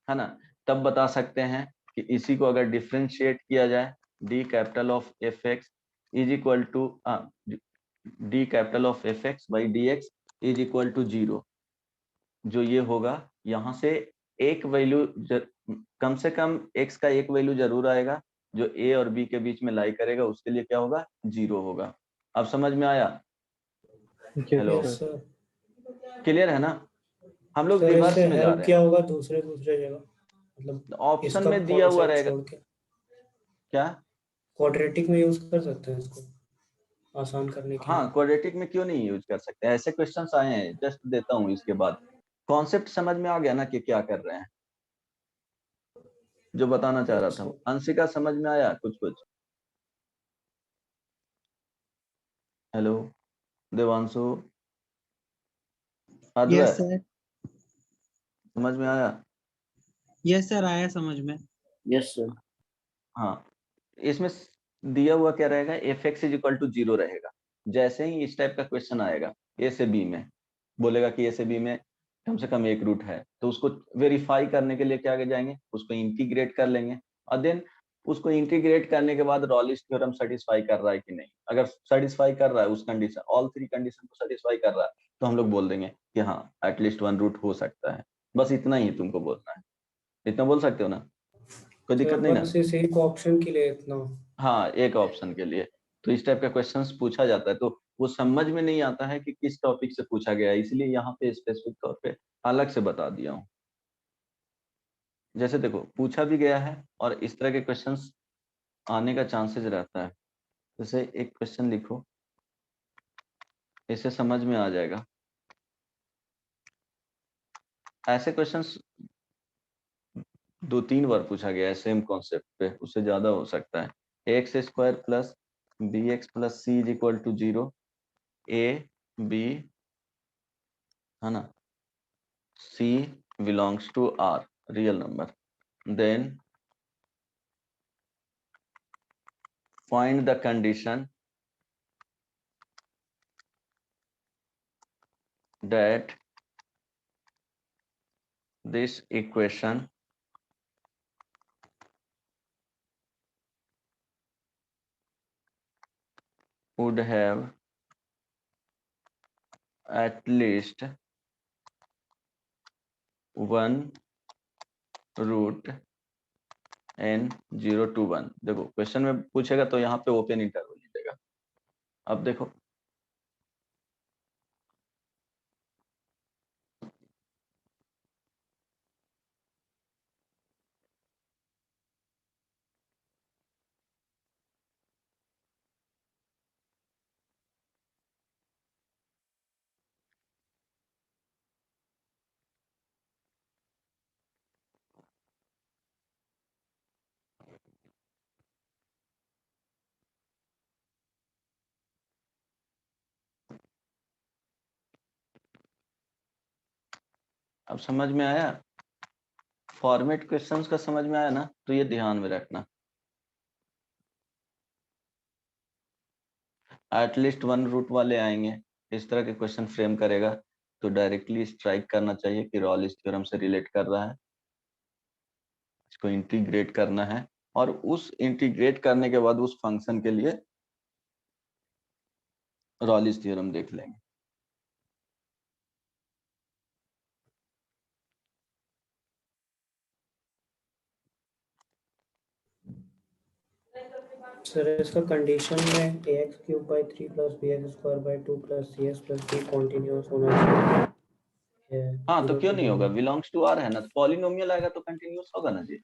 है ना, तब बता सकते हैं कि इसी को अगर डिफरेंशिएट किया जाए, d capital of f x is equal to d capital of f x by D x is equal to 0, जो ये होगा यहाँ से एक वैल्यू कम से कम x का एक वैल्यू जरूर आएगा जो a और b के बीच में लाई करेगा, उसके लिए क्या होगा, 0 होगा। अब समझ में आया? Hello, yes sir. क्लियर है ना? हम लोग सर रिवर्स इससे में जा हेल्प रहे क्या हैं, होगा दूसरे जगह, मतलब ऑप्शन इसका में दिया हुआ कॉन्सेप्ट रहेगा। छोड़ के क्या? क्वाड्रेटिक में यूज कर सकते हैं इसको आसान करने के हाँ, लिए। क्वाड्रेटिक में क्यों नहीं यूज कर सकते, ऐसे क्वेश्चंस आए हैं, जस्ट देता हूँ इसके बाद। कॉन्सेप्ट समझ में आ गया ना कि क्या कर रहे हैं, जो बताना चाह रहा यस था। सर। अंशिका समझ में आया कुछ कुछ? Hello Devanshu, Advay, yes sir. समझ में आया? यस सर, आया समझ में। Yes, sir. हाँ, इसमें दिया हुआ क्या रहेगा, f x is equal to 0 रहेगा। जैसे ही इस टाइप का क्वेश्चन आएगा ए से बी में, बोलेगा कि ए से बी में कम से कम एक रूट है, तो उसको वेरीफाई करने के लिए क्या आगे जाएंगे, उसको इंटीग्रेट कर लेंगे, और देन उसको इंटीग्रेट करने के बाद रॉलिस थ्योरम सेटिस्फाई कर रहा है कि नहीं। अगर सेटिस्फाई कर रहा है उस कंडीशन, ऑल थ्री कंडीशन को सेटिस्फाई कर रहा है, तो हम लोग बोल देंगे कि हाँ एटलीस्ट वन रूट हो सकता है। बस इतना ही तुमको बोलना है, इतना बोल सकते हो ना, कोई सर दिक्कत नहीं ना? बस इस एक ऑप्शन के लिए इतना। हाँ, एक ऑप्शन के लिए। तो इस टाइप का क्वेश्चंस पूछा जाता है, तो वो समझ में नहीं आता है कि किस टॉपिक से पूछा गया है, इसलिए यहाँ पे स्पेसिफिक तौर पे अलग से बता दिया हूँ। जैसे देखो पूछा भी गया है और इस तरह के क्वेश्चंस आने का चांसेस रहता है। जैसे एक क्वेश्चन लिखो, इसे समझ में आ जाएगा। ऐसे क्वेश्चंस 2-3 बार पूछा गया है सेम कॉन्सेप्ट पे, उससे ज्यादा हो सकता है। X square plus b x plus c is equal to 0, a b, है ना, C belongs to R, real number. Then find the condition that this equation would have at least one root n 0 to 1। देखो question में पूछेगा तो यहाँ पे open interval देगा। अब देखो अब समझ में आया, फॉर्मेट क्वेश्चंस का समझ में आया ना, तो ये ध्यान में रखना। एटलीस्ट वन रूट वाले आएंगे, इस तरह के क्वेश्चन फ्रेम करेगा तो डायरेक्टली स्ट्राइक करना चाहिए कि रॉलिस थ्योरम से रिलेट कर रहा है, इसको इंटीग्रेट करना है, और उस इंटीग्रेट करने के बाद उस फंक्शन के लिए रॉलिस थ्योरम देख लेंगे। सर इसका कंडीशन में ax³/3 + bx²/2 + cs+d कॉन्टिन्यूअस होना चाहिए। हाँ तो 0 क्यों to नहीं 1 होगा, में। बिलोंग्स टू आर है ना, तो पॉलिनोमियल आएगा तो कंटिन्यूअस होगा ना जी।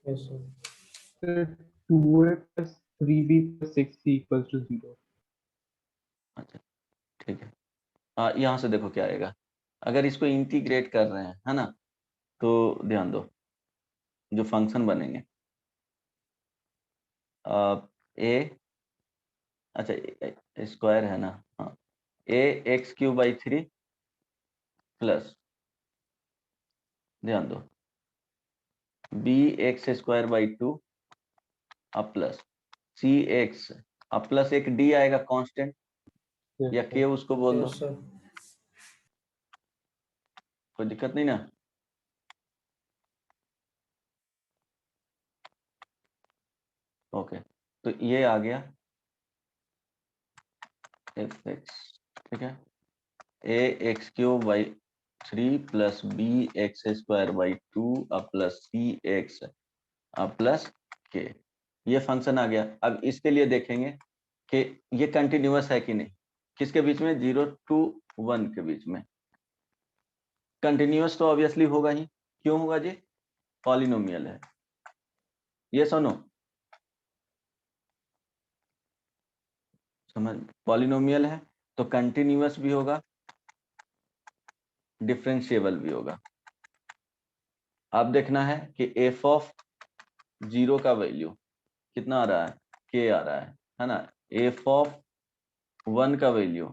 Yes sir. Sir, 2a plus 3b plus 6c equals to 0. अच्छा ठीक है, यहाँ से देखो क्या आएगा, अगर इसको इंटीग्रेट कर रहे हैं, है ना, तो ध्यान दो जो फंक्शन बनेंगे ए, अच्छा स्क्वायर है ना, हाँ, ax³/3 प्लस, ध्यान दो, bx²/2 अब प्लस cx अब प्लस एक डी आएगा कांस्टेंट Yes, या sir. के उसको बोल दो, यस सर। कोई दिक्कत नहीं ना। ओके, तो ये आ गया एफ एक्स, ठीक है, a x cube by 3 plus b x square by 2 अब प्लस सी एक्स अब प्लस के, ये फंक्शन आ गया। अब इसके लिए देखेंगे कि ये कंटिन्यूअस है कि नहीं, किसके बीच में, 0 to 1 के बीच में। कंटिन्यूअस तो ऑब्वियसली होगा ही, क्यों होगा जी, पॉलिनोमियल है, ये सुनो समझ, पॉलिनोमियल है तो कंटिन्यूअस भी होगा, डिफरेंशिएबल भी होगा। अब देखना है कि एफ ऑफ 0 का वैल्यू कितना आ रहा है, के आ रहा है ना। एफ ऑफ 1 का वैल्यू,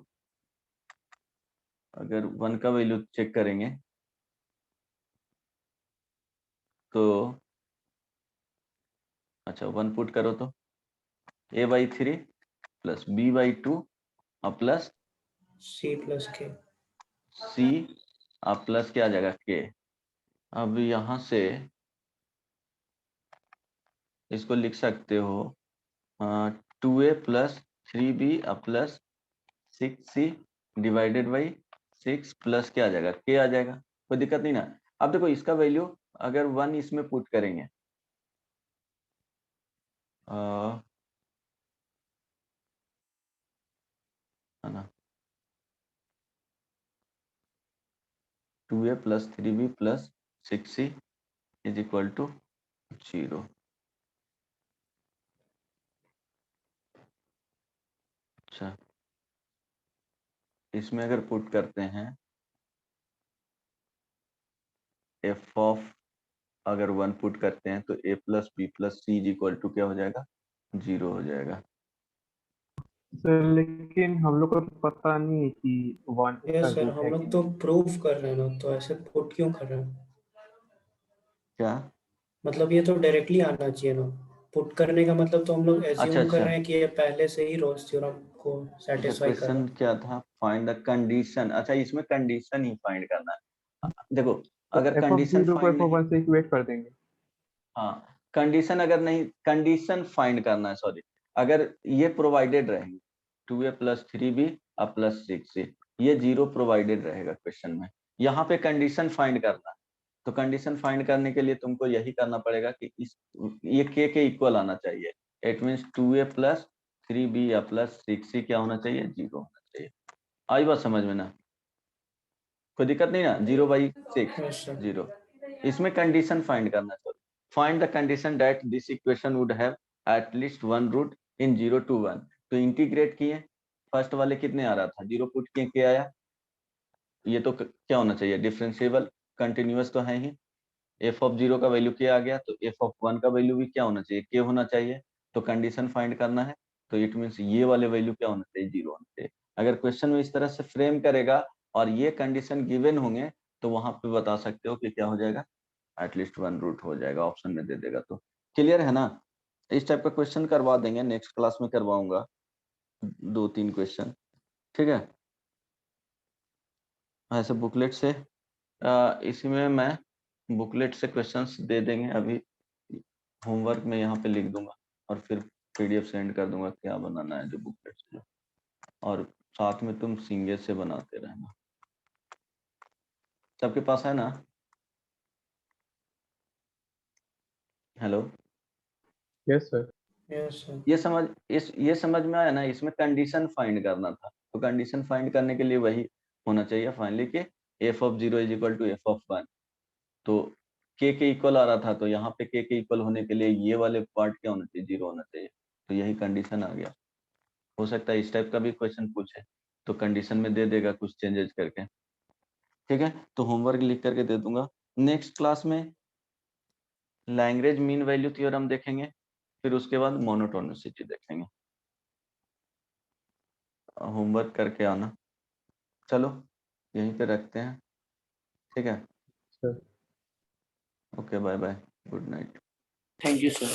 अगर 1 का वैल्यू चेक करेंगे तो अच्छा 1 पुट करो तो a/3 प्लस b/2 और प्लस सी प्लस के। c और प्लस क्या आ जाएगा k। अब यहां से इसको लिख सकते हो 2a प्लस 3b और plus 6c divided by 6 plus क्या आ जाएगा, k आ जाएगा, कोई दिक्कत नहीं ना। अब देखो इसका वैल्यू अगर 1 इसमें पुट करेंगे है ना, 2a plus 3b plus 6c is equal to 0। अच्छा, इसमें अगर पुट करते हैं एफ ऑफ, अगर 1 पुट करते हैं तो a plus b plus c is equal to क्या हो जाएगा, 0 हो जाएगा। सर लेकिन हम लोग को तो पता नहीं है कि 1 यस का सर, रूट हम है कि लोग तो नहीं। प्रूफ कर रहे हैं ना, तो ऐसे पुट क्यों कर रहे हैं? क्या, मतलब ये तो डायरेक्टली आना चाहिए ना, पुट करने का मतलब तो हम लोग अच्छा एज्यूम कर अच्छा रहे हैं कि ये पहले से ही रोल्स थ्योरम को अच्छा, सेटिस्फाई कर रहा क्वेश्चन है। क्या था, फाइंड द कंडीशन। अच्छा, इसमें कंडीशन ही फाइंड करना है। देखो तो अगर एफ ऑफ कंडीशन 0 को फाइंड एफ ऑफ नहीं, 1 से इक्वेट कर देंगे। हाँ कंडीशन अगर नहीं, कंडीशन फाइंड करना है, सॉरी, अगर ये प्रोवाइडेड रहेंगे 2a प्लस 3b और प्लस 6c, ये 0 प्रोवाइडेड रहेगा क्वेश्चन में, यहाँ पे कंडीशन फाइंड करना है। तो कंडीशन फाइंड करने के लिए तुमको यही करना पड़ेगा कि इस ये के इक्वल आना चाहिए। It means 2a plus 3b या प्लस 6c क्या होना चाहिए, 0 होना चाहिए। आई बात समझ में ना, कोई दिक्कत नहीं ना, 0/6 यस सर। 0। इसमें कंडीशन फाइंड करना है, find the condition that this equation would have at least one root in 0 to 1। तो इंटीग्रेट किए, फर्स्ट वाले कितने आ रहा था, 0 पुट किए, क्या आया, ये तो क्या होना चाहिए, डिफरेंशिएबल, कंटिन्यूअस तो है ही। एफ ऑफ 0 का वैल्यू क्या आ गया, तो एफ ऑफ 1 का वैल्यू भी क्या होना चाहिए, के होना चाहिए। तो कंडीशन फाइंड करना है, तो इट मीन्स ये वाले वैल्यू क्या होना चाहिए, 0 होना चाहिए। अगर क्वेश्चन में इस तरह से फ्रेम करेगा और ये कंडीशन गिवन होंगे तो वहां पे बता सकते हो कि क्या हो जाएगा, एटलीस्ट वन रूट हो जाएगा, ऑप्शन में दे देगा। तो क्लियर है ना, इस टाइप का क्वेश्चन करवा देंगे, नेक्स्ट क्लास में करवाऊंगा 2-3 क्वेश्चन, ठीक है। ऐसे बुकलेट से इसी में मैं बुकलेट से क्वेश्चंस दे देंगे, अभी होमवर्क में यहाँ पे लिख दूंगा और फिर पीडीएफ सेंड कर दूंगा क्या बनाना है जो बुकलेट से, और साथ में तुम सिंगे से बनाते रहना। सबके पास है ना, hello, yes sir. Yes sir. ये समझ में आया ना, इसमें कंडीशन फाइंड करना था, तो कंडीशन फाइंड करने के लिए वही होना चाहिए फाइनली कि f of 0 is equal to f of 1। तो के इक्वल आ रहा था, तो यहाँ पे के इक्वल होने के लिए ये वाले पार्ट क्या होना चाहिए, 0 होना चाहिए, तो यही कंडीशन आ गया। हो सकता है इस टाइप का भी क्वेश्चन पूछे तो कंडीशन में दे देगा कुछ चेंजेस करके, ठीक है। तो होमवर्क लिख करके दे दूंगा। नेक्स्ट क्लास में लैग्रेंज मीन वैल्यू थ्योरम देखेंगे, फिर उसके बाद मोनोटोनिसिटी देखेंगे। होमवर्क करके आना, चलो यहीं पे रखते हैं, ठीक है, sir okay bye bye, good night. Thank you, sir.